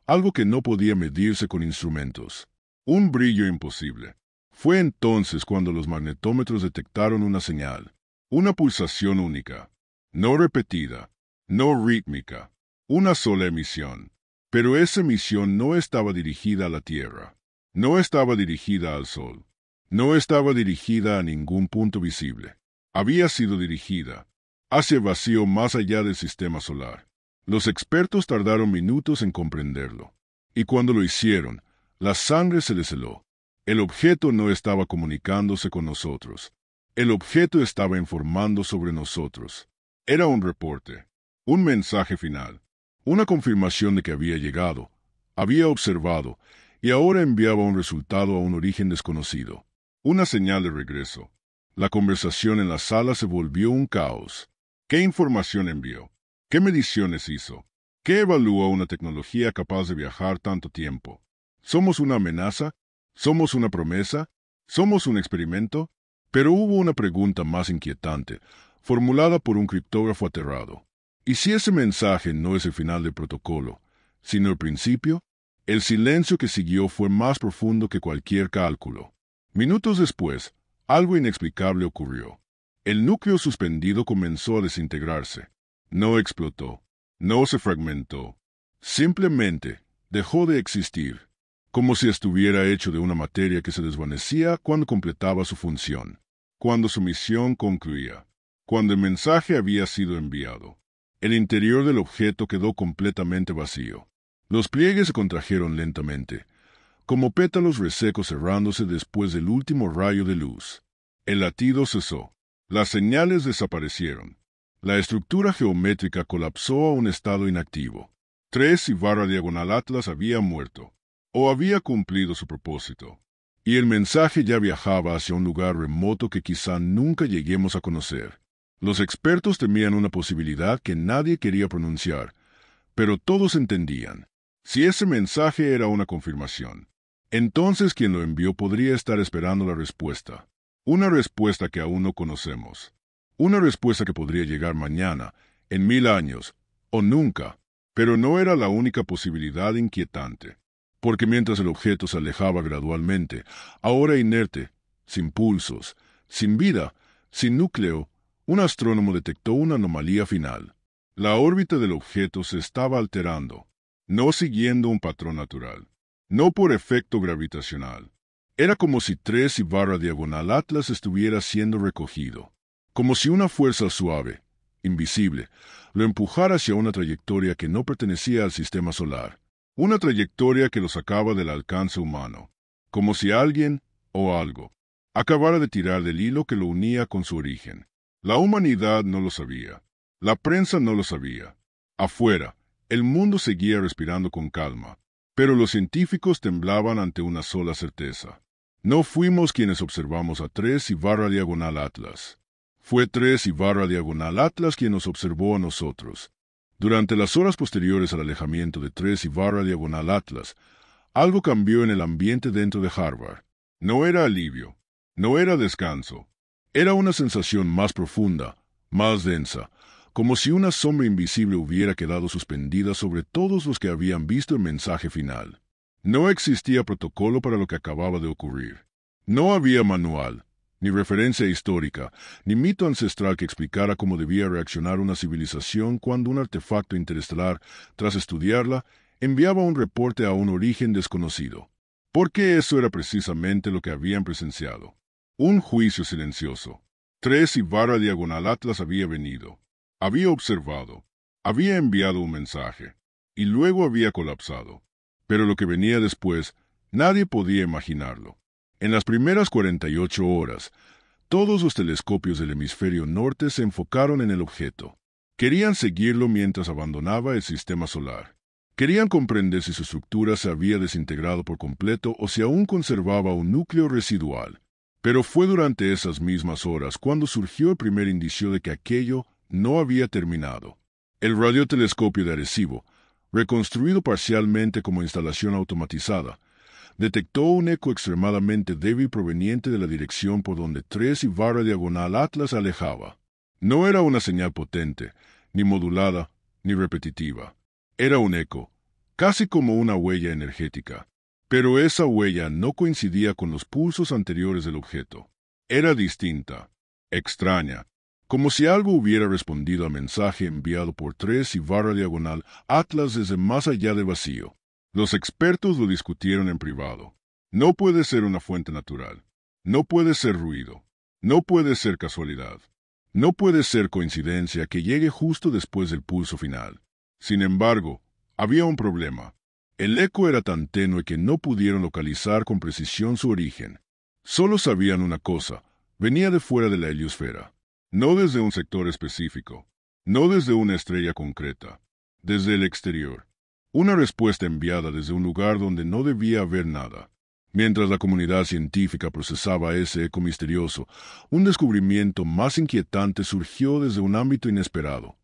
algo que no podía medirse con instrumentos. Un brillo imposible. Fue entonces cuando los magnetómetros detectaron una señal, una pulsación única, no repetida, no rítmica, una sola emisión. Pero esa emisión no estaba dirigida a la Tierra, no estaba dirigida al Sol, no estaba dirigida a ningún punto visible. Había sido dirigida hacia el vacío más allá del sistema solar. Los expertos tardaron minutos en comprenderlo, y cuando lo hicieron, la sangre se les heló. El objeto no estaba comunicándose con nosotros. El objeto estaba informando sobre nosotros. Era un reporte, un mensaje final, una confirmación de que había llegado, había observado, y ahora enviaba un resultado a un origen desconocido. Una señal de regreso. La conversación en la sala se volvió un caos. ¿Qué información envió? ¿Qué mediciones hizo? ¿Qué evalúa una tecnología capaz de viajar tanto tiempo? ¿Somos una amenaza? ¿Somos una promesa? ¿Somos un experimento? Pero hubo una pregunta más inquietante, formulada por un criptógrafo aterrado. ¿Y si ese mensaje no es el final del protocolo, sino el principio? El silencio que siguió fue más profundo que cualquier cálculo. Minutos después, algo inexplicable ocurrió. El núcleo suspendido comenzó a desintegrarse. No explotó, no se fragmentó. Simplemente dejó de existir, como si estuviera hecho de una materia que se desvanecía cuando completaba su función, cuando su misión concluía, cuando el mensaje había sido enviado. El interior del objeto quedó completamente vacío. Los pliegues se contrajeron lentamente, como pétalos resecos cerrándose después del último rayo de luz. El latido cesó. Las señales desaparecieron. La estructura geométrica colapsó a un estado inactivo. 3 y barra diagonal Atlas había muerto, o había cumplido su propósito, y el mensaje ya viajaba hacia un lugar remoto que quizá nunca lleguemos a conocer. Los expertos temían una posibilidad que nadie quería pronunciar, pero todos entendían. Si ese mensaje era una confirmación, entonces quien lo envió podría estar esperando la respuesta. Una respuesta que aún no conocemos. Una respuesta que podría llegar mañana, en 1000 años, o nunca. Pero no era la única posibilidad inquietante. Porque mientras el objeto se alejaba gradualmente, ahora inerte, sin pulsos, sin vida, sin núcleo, un astrónomo detectó una anomalía final. La órbita del objeto se estaba alterando, no siguiendo un patrón natural, no por efecto gravitacional. Era como si 3 y barra diagonal Atlas estuviera siendo recogido, como si una fuerza suave, invisible, lo empujara hacia una trayectoria que no pertenecía al sistema solar, una trayectoria que lo sacaba del alcance humano, como si alguien, o algo, acabara de tirar del hilo que lo unía con su origen. La humanidad no lo sabía. La prensa no lo sabía. Afuera, el mundo seguía respirando con calma, pero los científicos temblaban ante una sola certeza. No fuimos quienes observamos a 3 y barra diagonal Atlas. Fue 3 y barra diagonal Atlas quien nos observó a nosotros. Durante las horas posteriores al alejamiento de 3 y barra diagonal Atlas, algo cambió en el ambiente dentro de Harvard. No era alivio, no era descanso. Era una sensación más profunda, más densa, como si una sombra invisible hubiera quedado suspendida sobre todos los que habían visto el mensaje final. No existía protocolo para lo que acababa de ocurrir. No había manual, ni referencia histórica, ni mito ancestral que explicara cómo debía reaccionar una civilización cuando un artefacto interestelar, tras estudiarla, enviaba un reporte a un origen desconocido. Porque eso era precisamente lo que habían presenciado. Un juicio silencioso. 3 y barra diagonal Atlas había venido, había observado, había enviado un mensaje, y luego había colapsado. Pero lo que venía después, nadie podía imaginarlo. En las primeras 48 horas, todos los telescopios del hemisferio norte se enfocaron en el objeto. Querían seguirlo mientras abandonaba el sistema solar. Querían comprender si su estructura se había desintegrado por completo o si aún conservaba un núcleo residual. Pero fue durante esas mismas horas cuando surgió el primer indicio de que aquello no había terminado. El radiotelescopio de Arecibo, reconstruido parcialmente como instalación automatizada, detectó un eco extremadamente débil proveniente de la dirección por donde 3 y barra diagonal Atlas alejaba. No era una señal potente, ni modulada, ni repetitiva. Era un eco, casi como una huella energética. Pero esa huella no coincidía con los pulsos anteriores del objeto. Era distinta, extraña, como si algo hubiera respondido al mensaje enviado por 3 y barra diagonal Atlas desde más allá del vacío. Los expertos lo discutieron en privado. No puede ser una fuente natural. No puede ser ruido. No puede ser casualidad. No puede ser coincidencia que llegue justo después del pulso final. Sin embargo, había un problema. El eco era tan tenue que no pudieron localizar con precisión su origen. Solo sabían una cosa: venía de fuera de la heliosfera. No desde un sector específico. No desde una estrella concreta. Desde el exterior. Una respuesta enviada desde un lugar donde no debía haber nada. Mientras la comunidad científica procesaba ese eco misterioso, un descubrimiento más inquietante surgió desde un ámbito inesperado: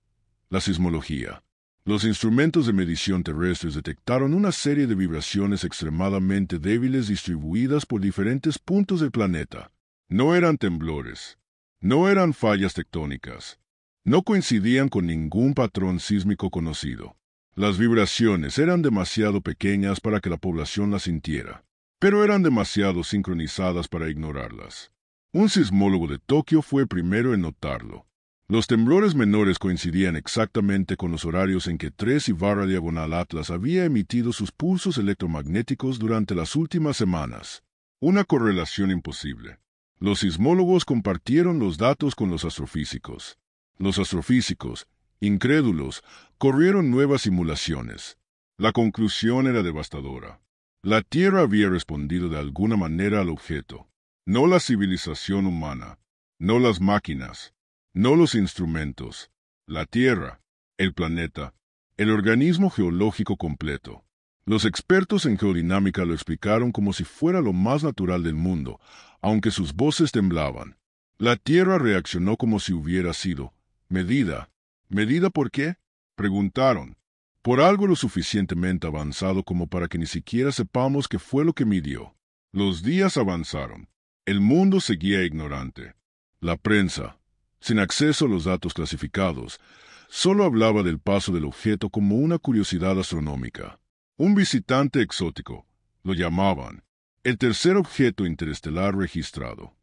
la sismología. Los instrumentos de medición terrestres detectaron una serie de vibraciones extremadamente débiles distribuidas por diferentes puntos del planeta. No eran temblores, no eran fallas tectónicas, no coincidían con ningún patrón sísmico conocido. Las vibraciones eran demasiado pequeñas para que la población las sintiera, pero eran demasiado sincronizadas para ignorarlas. Un sismólogo de Tokio fue el primero en notarlo. Los temblores menores coincidían exactamente con los horarios en que 3 y barra diagonal Atlas había emitido sus pulsos electromagnéticos durante las últimas semanas. Una correlación imposible. Los sismólogos compartieron los datos con los astrofísicos. Los astrofísicos, incrédulos, corrieron nuevas simulaciones. La conclusión era devastadora. La Tierra había respondido de alguna manera al objeto. No la civilización humana, no las máquinas, no los instrumentos. La Tierra, el planeta, El organismo geológico completo. Los expertos en geodinámica lo explicaron como si fuera lo más natural del mundo, aunque sus voces temblaban. La Tierra reaccionó como si hubiera sido medida. ¿Medida por qué? Preguntaron. Por algo lo suficientemente avanzado como para que ni siquiera sepamos qué fue lo que midió. Los días avanzaron. El mundo seguía ignorante. La prensa, sin acceso a los datos clasificados, solo hablaba del paso del objeto como una curiosidad astronómica. Un visitante exótico, lo llamaban, el tercer objeto interestelar registrado.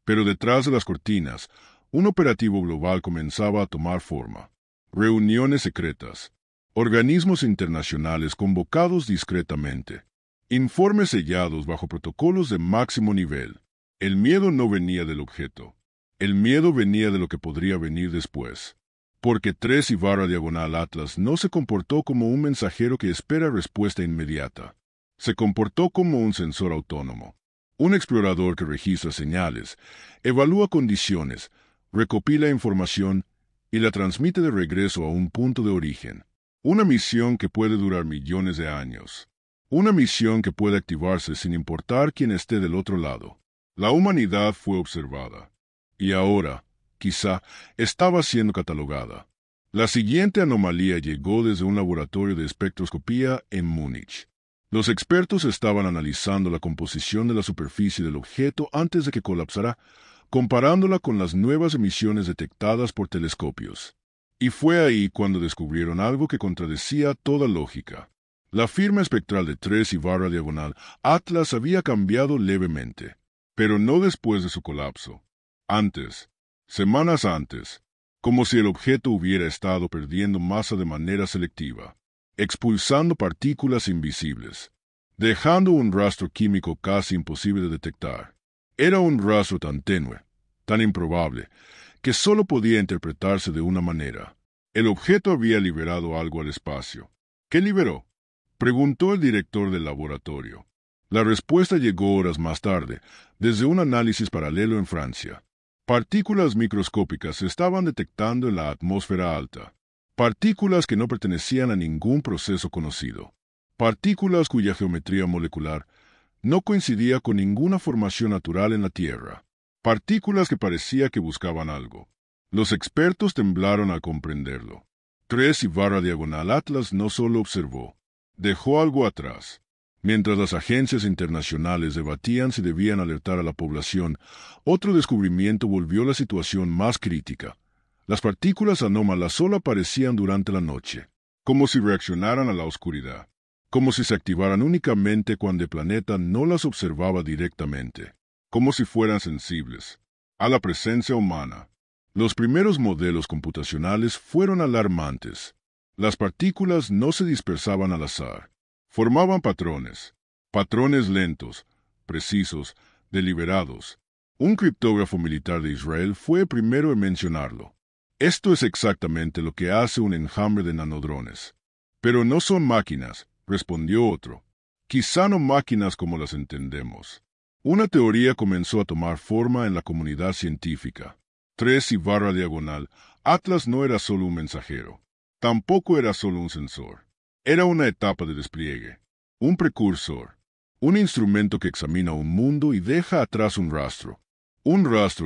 Pero detrás de las cortinas, un operativo global comenzaba a tomar forma. Reuniones secretas, organismos internacionales convocados discretamente, informes sellados bajo protocolos de máximo nivel. El miedo no venía del objeto. El miedo venía de lo que podría venir después. Porque 3 y /diagonal Atlas no se comportó como un mensajero que espera respuesta inmediata. Se comportó como un sensor autónomo. Un explorador que registra señales, evalúa condiciones, recopila información y la transmite de regreso a un punto de origen. Una misión que puede durar millones de años. Una misión que puede activarse sin importar quién esté del otro lado. La humanidad fue observada. Y ahora, quizá, estaba siendo catalogada. La siguiente anomalía llegó desde un laboratorio de espectroscopía en Múnich. Los expertos estaban analizando la composición de la superficie del objeto antes de que colapsara, comparándola con las nuevas emisiones detectadas por telescopios. Y fue ahí cuando descubrieron algo que contradecía toda lógica. La firma espectral de 3 y /diagonal Atlas había cambiado levemente, pero no después de su colapso. Antes, semanas antes, como si el objeto hubiera estado perdiendo masa de manera selectiva, expulsando partículas invisibles, dejando un rastro químico casi imposible de detectar. Era un rastro tan tenue, tan improbable, que solo podía interpretarse de una manera. El objeto había liberado algo al espacio. ¿Qué liberó? Preguntó el director del laboratorio. La respuesta llegó horas más tarde, desde un análisis paralelo en Francia. Partículas microscópicas se estaban detectando en la atmósfera alta. Partículas que no pertenecían a ningún proceso conocido. Partículas cuya geometría molecular no coincidía con ninguna formación natural en la Tierra. Partículas que parecía que buscaban algo. Los expertos temblaron al comprenderlo. 3 y /diagonal Atlas no solo observó, dejó algo atrás. Mientras las agencias internacionales debatían si debían alertar a la población, otro descubrimiento volvió la situación más crítica. Las partículas anómalas solo aparecían durante la noche, como si reaccionaran a la oscuridad, como si se activaran únicamente cuando el planeta no las observaba directamente, como si fueran sensibles a la presencia humana. Los primeros modelos computacionales fueron alarmantes. Las partículas no se dispersaban al azar. Formaban patrones lentos, precisos, deliberados. Un criptógrafo militar de Israel fue el primero en mencionarlo. Esto es exactamente lo que hace un enjambre de nanodrones. Pero no son máquinas, respondió otro. Quizá no máquinas como las entendemos. Una teoría comenzó a tomar forma en la comunidad científica. 3 y /diagonal Atlas no era solo un mensajero. Tampoco era solo un sensor. Era una etapa de despliegue, un precursor, un instrumento que examina un mundo y deja atrás un rastro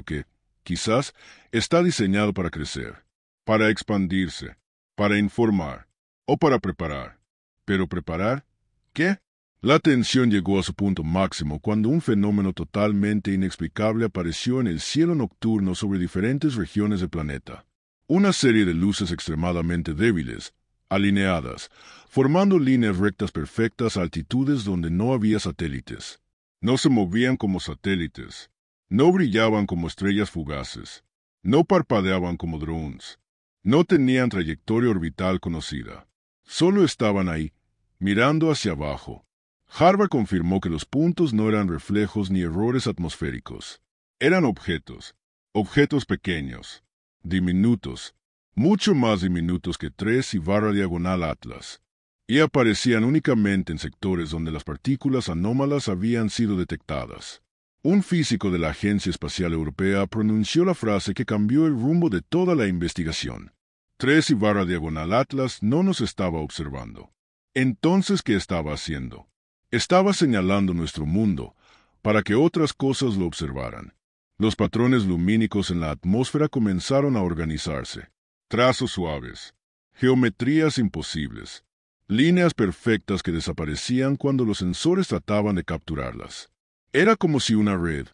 que, quizás, está diseñado para crecer, para expandirse, para informar o para preparar. ¿Pero preparar? ¿Qué? La tensión llegó a su punto máximo cuando un fenómeno totalmente inexplicable apareció en el cielo nocturno sobre diferentes regiones del planeta. Una serie de luces extremadamente débiles, alineadas, formando líneas rectas perfectas a altitudes donde no había satélites. No se movían como satélites, no brillaban como estrellas fugaces, no parpadeaban como drones, no tenían trayectoria orbital conocida. Solo estaban ahí, mirando hacia abajo. Harvard confirmó que los puntos no eran reflejos ni errores atmosféricos. Eran objetos pequeños, diminutos, mucho más diminutos que 3 y /diagonal Atlas, y aparecían únicamente en sectores donde las partículas anómalas habían sido detectadas. Un físico de la Agencia Espacial Europea pronunció la frase que cambió el rumbo de toda la investigación. 3 y barra diagonal Atlas no nos estaba observando. Entonces, ¿qué estaba haciendo? Estaba señalando nuestro mundo para que otras cosas lo observaran. Los patrones lumínicos en la atmósfera comenzaron a organizarse. Trazos suaves, geometrías imposibles, líneas perfectas que desaparecían cuando los sensores trataban de capturarlas. Era como si una red,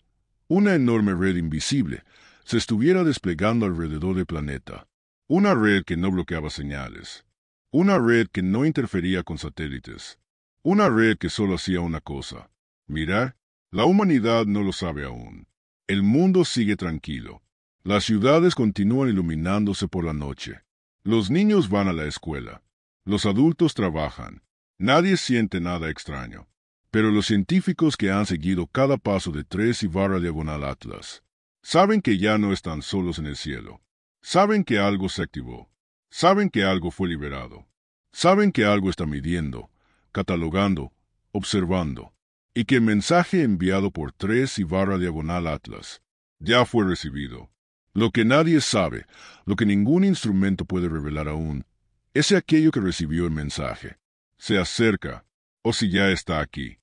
una enorme red invisible, se estuviera desplegando alrededor del planeta. Una red que no bloqueaba señales. Una red que no interfería con satélites. Una red que solo hacía una cosa: mirar. La humanidad no lo sabe aún. El mundo sigue tranquilo. Las ciudades continúan iluminándose por la noche. Los niños van a la escuela. Los adultos trabajan. Nadie siente nada extraño. Pero los científicos que han seguido cada paso de 3 y barra diagonal Atlas saben que ya no están solos en el cielo. Saben que algo se activó. Saben que algo fue liberado. Saben que algo está midiendo, catalogando, observando, y que el mensaje enviado por 3 y barra diagonal Atlas ya fue recibido. Lo que nadie sabe, lo que ningún instrumento puede revelar aún, es si aquello que recibió el mensaje se acerca o si ya está aquí.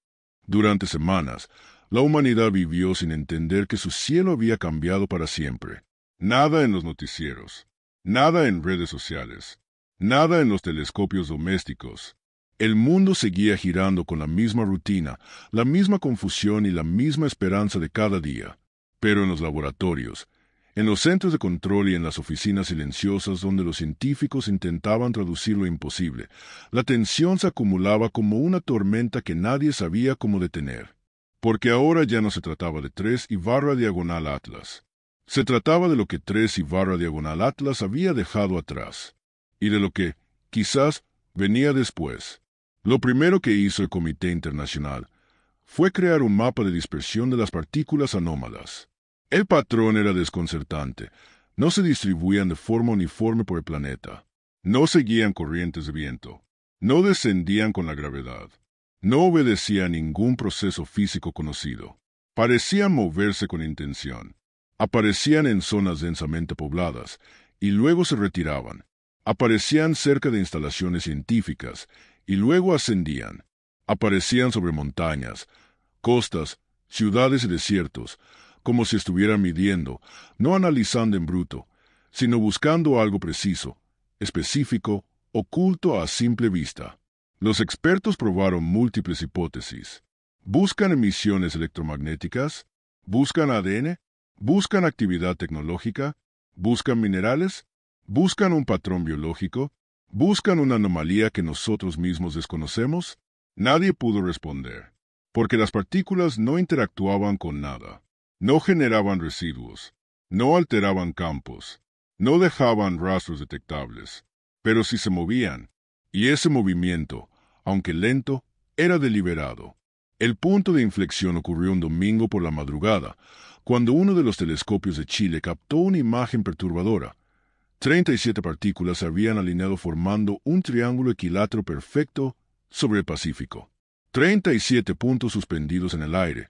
Durante semanas, la humanidad vivió sin entender que su cielo había cambiado para siempre. Nada en los noticieros, nada en redes sociales, nada en los telescopios domésticos. El mundo seguía girando con la misma rutina, la misma confusión y la misma esperanza de cada día. Pero en los laboratorios, en los centros de control y en las oficinas silenciosas donde los científicos intentaban traducir lo imposible, la tensión se acumulaba como una tormenta que nadie sabía cómo detener. Porque ahora ya no se trataba de 3 y barra diagonal Atlas. Se trataba de lo que 3 y barra diagonal Atlas había dejado atrás, y de lo que, quizás, venía después. Lo primero que hizo el Comité Internacional fue crear un mapa de dispersión de las partículas anómalas. El patrón era desconcertante. No se distribuían de forma uniforme por el planeta. No seguían corrientes de viento. No descendían con la gravedad. No obedecían ningún proceso físico conocido. Parecían moverse con intención. Aparecían en zonas densamente pobladas y luego se retiraban. Aparecían cerca de instalaciones científicas y luego ascendían. Aparecían sobre montañas, costas, ciudades y desiertos, como si estuvieran midiendo, no analizando en bruto, sino buscando algo preciso, específico, oculto a simple vista. Los expertos probaron múltiples hipótesis. ¿Buscan emisiones electromagnéticas? ¿Buscan ADN? ¿Buscan actividad tecnológica? ¿Buscan minerales? ¿Buscan un patrón biológico? ¿Buscan una anomalía que nosotros mismos desconocemos? Nadie pudo responder, porque las partículas no interactuaban con nada, no generaban residuos, no alteraban campos, no dejaban rastros detectables, pero sí se movían, y ese movimiento, aunque lento, era deliberado. El punto de inflexión ocurrió un domingo por la madrugada, cuando uno de los telescopios de Chile captó una imagen perturbadora. 37 partículas se habían alineado formando un triángulo equilátero perfecto sobre el Pacífico. 37 puntos suspendidos en el aire,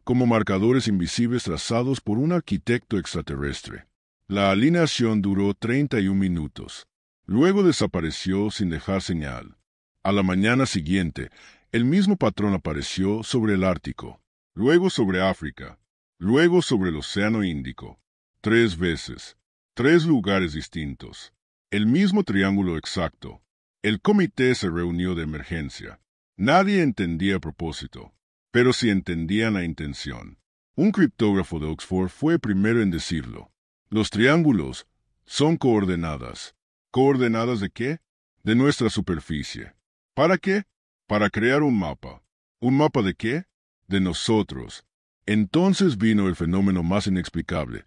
como marcadores invisibles trazados por un arquitecto extraterrestre. La alineación duró 31 minutos. Luego desapareció sin dejar señal. A la mañana siguiente, el mismo patrón apareció sobre el Ártico, luego sobre África, luego sobre el Océano Índico. 3 veces. 3 lugares distintos. El mismo triángulo exacto. El comité se reunió de emergencia. Nadie entendía el propósito, pero sí entendían la intención. Un criptógrafo de Oxford fue el primero en decirlo. Los triángulos son coordenadas. ¿Coordenadas de qué? De nuestra superficie. ¿Para qué? Para crear un mapa. ¿Un mapa de qué? De nosotros. Entonces vino el fenómeno más inexplicable.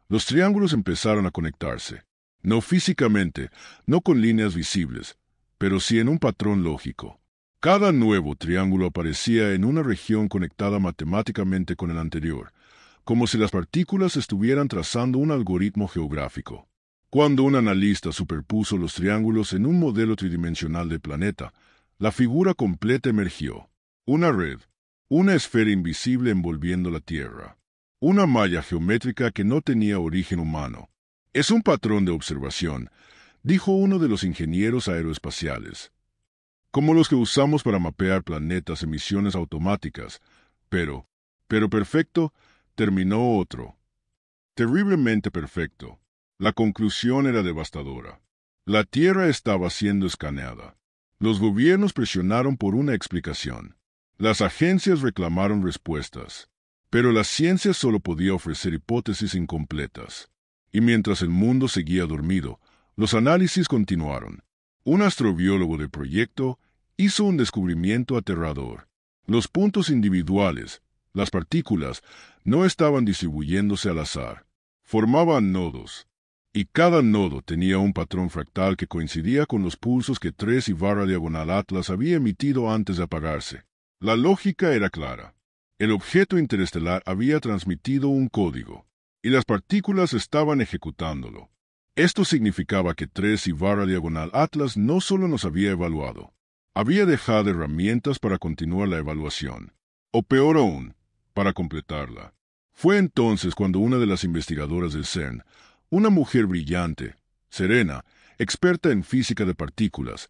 Los triángulos empezaron a conectarse. No físicamente, no con líneas visibles, pero sí en un patrón lógico. Cada nuevo triángulo aparecía en una región conectada matemáticamente con el anterior, como si las partículas estuvieran trazando un algoritmo geográfico. Cuando un analista superpuso los triángulos en un modelo tridimensional del planeta, la figura completa emergió. Una red, una esfera invisible envolviendo la Tierra. Una malla geométrica que no tenía origen humano. Es un patrón de observación dijo uno de los ingenieros aeroespaciales. Como los que usamos para mapear planetas en misiones automáticas. Pero perfecto, terminó otro. Terriblemente perfecto. La conclusión era devastadora. La Tierra estaba siendo escaneada. Los gobiernos presionaron por una explicación. Las agencias reclamaron respuestas. Pero la ciencia solo podía ofrecer hipótesis incompletas. Y mientras el mundo seguía dormido, los análisis continuaron. Un astrobiólogo del proyecto hizo un descubrimiento aterrador. Los puntos individuales, las partículas, no estaban distribuyéndose al azar. Formaban nodos. Y cada nodo tenía un patrón fractal que coincidía con los pulsos que 3/Atlas había emitido antes de apagarse. La lógica era clara. El objeto interestelar había transmitido un código, y las partículas estaban ejecutándolo. Esto significaba que 3/Atlas no solo nos había evaluado, había dejado herramientas para continuar la evaluación, o peor aún, para completarla. Fue entonces cuando una de las investigadoras del CERN, una mujer brillante, serena, experta en física de partículas,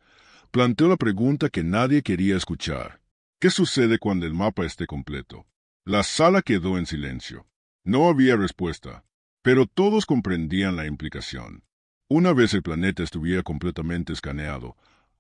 planteó la pregunta que nadie quería escuchar. ¿Qué sucede cuando el mapa esté completo? La sala quedó en silencio. No había respuesta, pero todos comprendían la implicación. Una vez el planeta estuviera completamente escaneado,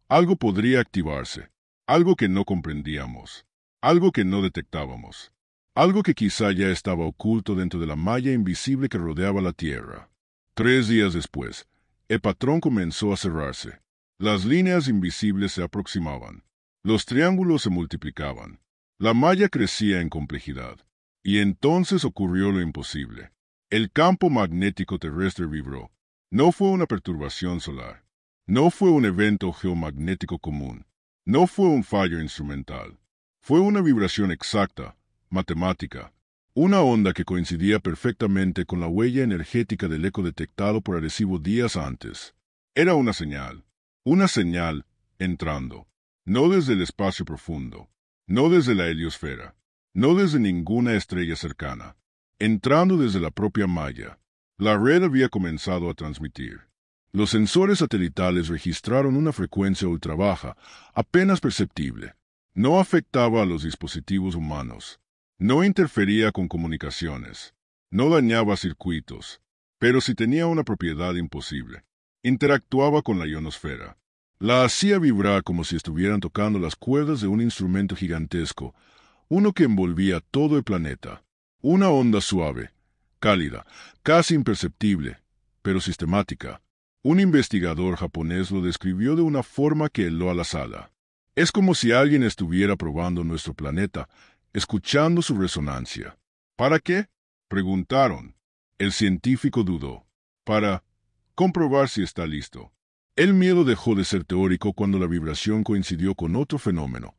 algo podría activarse, algo que no comprendíamos, algo que no detectábamos, algo que quizá ya estaba oculto dentro de la malla invisible que rodeaba la Tierra. 3 días después, el patrón comenzó a cerrarse. Las líneas invisibles se aproximaban. Los triángulos se multiplicaban. La malla crecía en complejidad. Y entonces ocurrió lo imposible. El campo magnético terrestre vibró. No fue una perturbación solar. No fue un evento geomagnético común. No fue un fallo instrumental. Fue una vibración exacta, matemática. Una onda que coincidía perfectamente con la huella energética del eco detectado por Arecibo días antes. Era una señal entrando. No desde el espacio profundo, no desde la heliosfera, no desde ninguna estrella cercana, entrando desde la propia malla. La red había comenzado a transmitir. Los sensores satelitales registraron una frecuencia ultrabaja, apenas perceptible. No afectaba a los dispositivos humanos. No interfería con comunicaciones. No dañaba circuitos. Pero sí tenía una propiedad imposible. Interactuaba con la ionosfera. La hacía vibrar como si estuvieran tocando las cuerdas de un instrumento gigantesco, uno que envolvía todo el planeta. Una onda suave, cálida, casi imperceptible, pero sistemática. Un investigador japonés lo describió de una forma que heló a la sala. Es como si alguien estuviera probando nuestro planeta, escuchando su resonancia. ¿Para qué?, preguntaron. El científico dudó. Para comprobar si está listo. El miedo dejó de ser teórico cuando la vibración coincidió con otro fenómeno.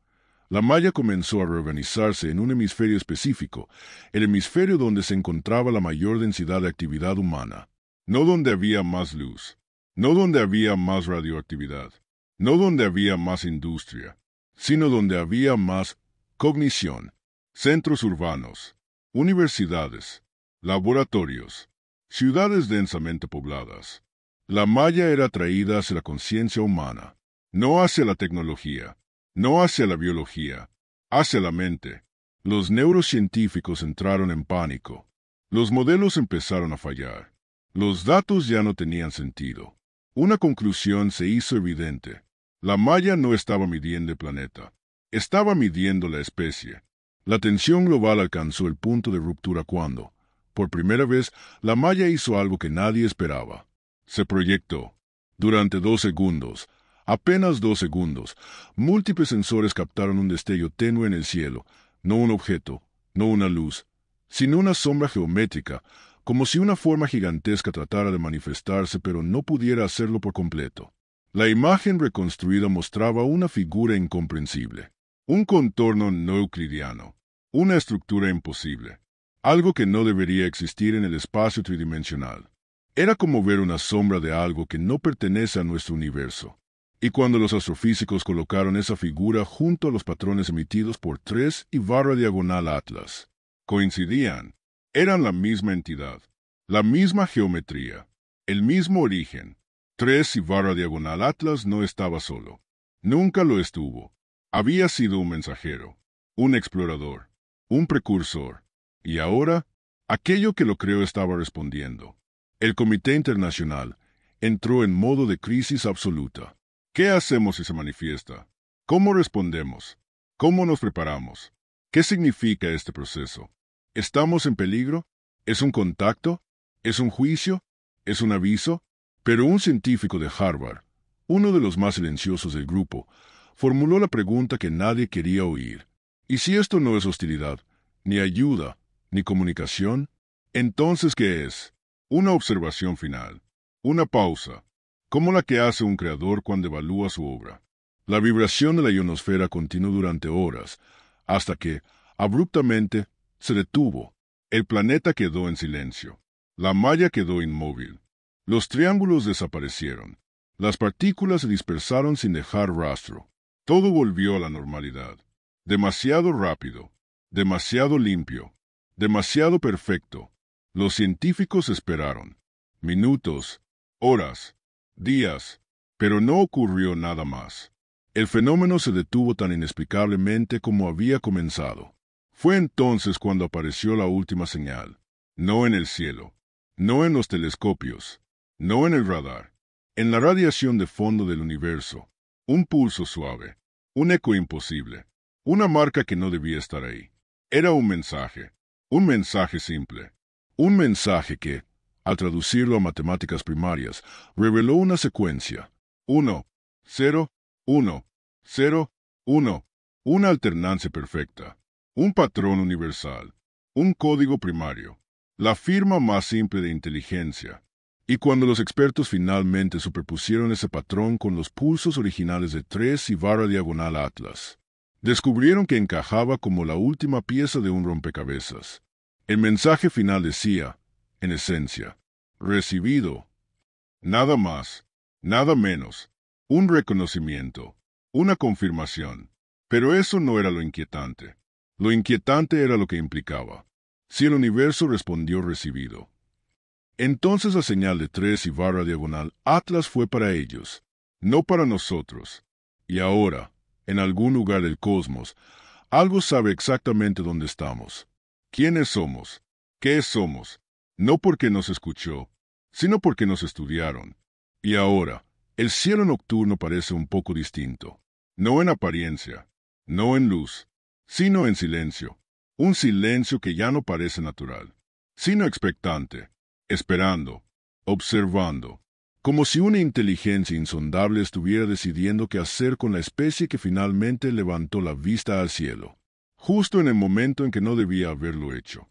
La malla comenzó a reorganizarse en un hemisferio específico, el hemisferio donde se encontraba la mayor densidad de actividad humana. No donde había más luz, no donde había más radioactividad, no donde había más industria, sino donde había más cognición, centros urbanos, universidades, laboratorios, ciudades densamente pobladas. La malla era atraída hacia la conciencia humana, no hacia la tecnología, no hacia la biología, hacia la mente. Los neurocientíficos entraron en pánico. Los modelos empezaron a fallar. Los datos ya no tenían sentido. Una conclusión se hizo evidente. La malla no estaba midiendo el planeta. Estaba midiendo la especie. La tensión global alcanzó el punto de ruptura cuando, por primera vez, la malla hizo algo que nadie esperaba. Se proyectó. Durante 2 segundos, apenas 2 segundos, múltiples sensores captaron un destello tenue en el cielo, no un objeto, no una luz, sino una sombra geométrica, como si una forma gigantesca tratara de manifestarse pero no pudiera hacerlo por completo. La imagen reconstruida mostraba una figura incomprensible, un contorno no euclidiano, una estructura imposible, algo que no debería existir en el espacio tridimensional. Era como ver una sombra de algo que no pertenece a nuestro universo. Y cuando los astrofísicos colocaron esa figura junto a los patrones emitidos por 3/Atlas, coincidían. Eran la misma entidad, la misma geometría, el mismo origen. 3 y barra diagonal Atlas no estaba solo. Nunca lo estuvo. Había sido un mensajero, un explorador, un precursor. Y ahora, aquello que lo creó estaba respondiendo. El Comité Internacional entró en modo de crisis absoluta. ¿Qué hacemos si se manifiesta? ¿Cómo respondemos? ¿Cómo nos preparamos? ¿Qué significa este proceso? ¿Estamos en peligro? ¿Es un contacto? ¿Es un juicio? ¿Es un aviso? Pero un científico de Harvard, uno de los más silenciosos del grupo, formuló la pregunta que nadie quería oír. ¿Y si esto no es hostilidad, ni ayuda, ni comunicación? ¿Entonces qué es? Una observación final, una pausa, como la que hace un creador cuando evalúa su obra. La vibración de la ionosfera continuó durante horas, hasta que, abruptamente, se detuvo. El planeta quedó en silencio. La malla quedó inmóvil. Los triángulos desaparecieron. Las partículas se dispersaron sin dejar rastro. Todo volvió a la normalidad. Demasiado rápido, demasiado limpio, demasiado perfecto. Los científicos esperaron. Minutos, horas, días, pero no ocurrió nada más. El fenómeno se detuvo tan inexplicablemente como había comenzado. Fue entonces cuando apareció la última señal. No en el cielo, no en los telescopios, no en el radar, en la radiación de fondo del universo. Un pulso suave, un eco imposible, una marca que no debía estar ahí. Era un mensaje simple, un mensaje que, al traducirlo a matemáticas primarias, reveló una secuencia. 1, 0, 1, 0, 1, una alternancia perfecta, un patrón universal, un código primario, la firma más simple de inteligencia. Y cuando los expertos finalmente superpusieron ese patrón con los pulsos originales de 3 y barra diagonal Atlas, descubrieron que encajaba como la última pieza de un rompecabezas. El mensaje final decía, en esencia, recibido. Nada más, nada menos, un reconocimiento, una confirmación. Pero eso no era lo inquietante. Lo inquietante era lo que implicaba. Si el universo respondió recibido, entonces la señal de 3 y barra diagonal Atlas fue para ellos, no para nosotros. Y ahora, en algún lugar del cosmos, algo sabe exactamente dónde estamos. ¿Quiénes somos? ¿Qué somos? No porque nos escuchó, sino porque nos estudiaron. Y ahora, el cielo nocturno parece un poco distinto. No en apariencia, no en luz, sino en silencio. Un silencio que ya no parece natural, sino expectante, esperando, observando, como si una inteligencia insondable estuviera decidiendo qué hacer con la especie que finalmente levantó la vista al cielo, justo en el momento en que no debía haberlo hecho.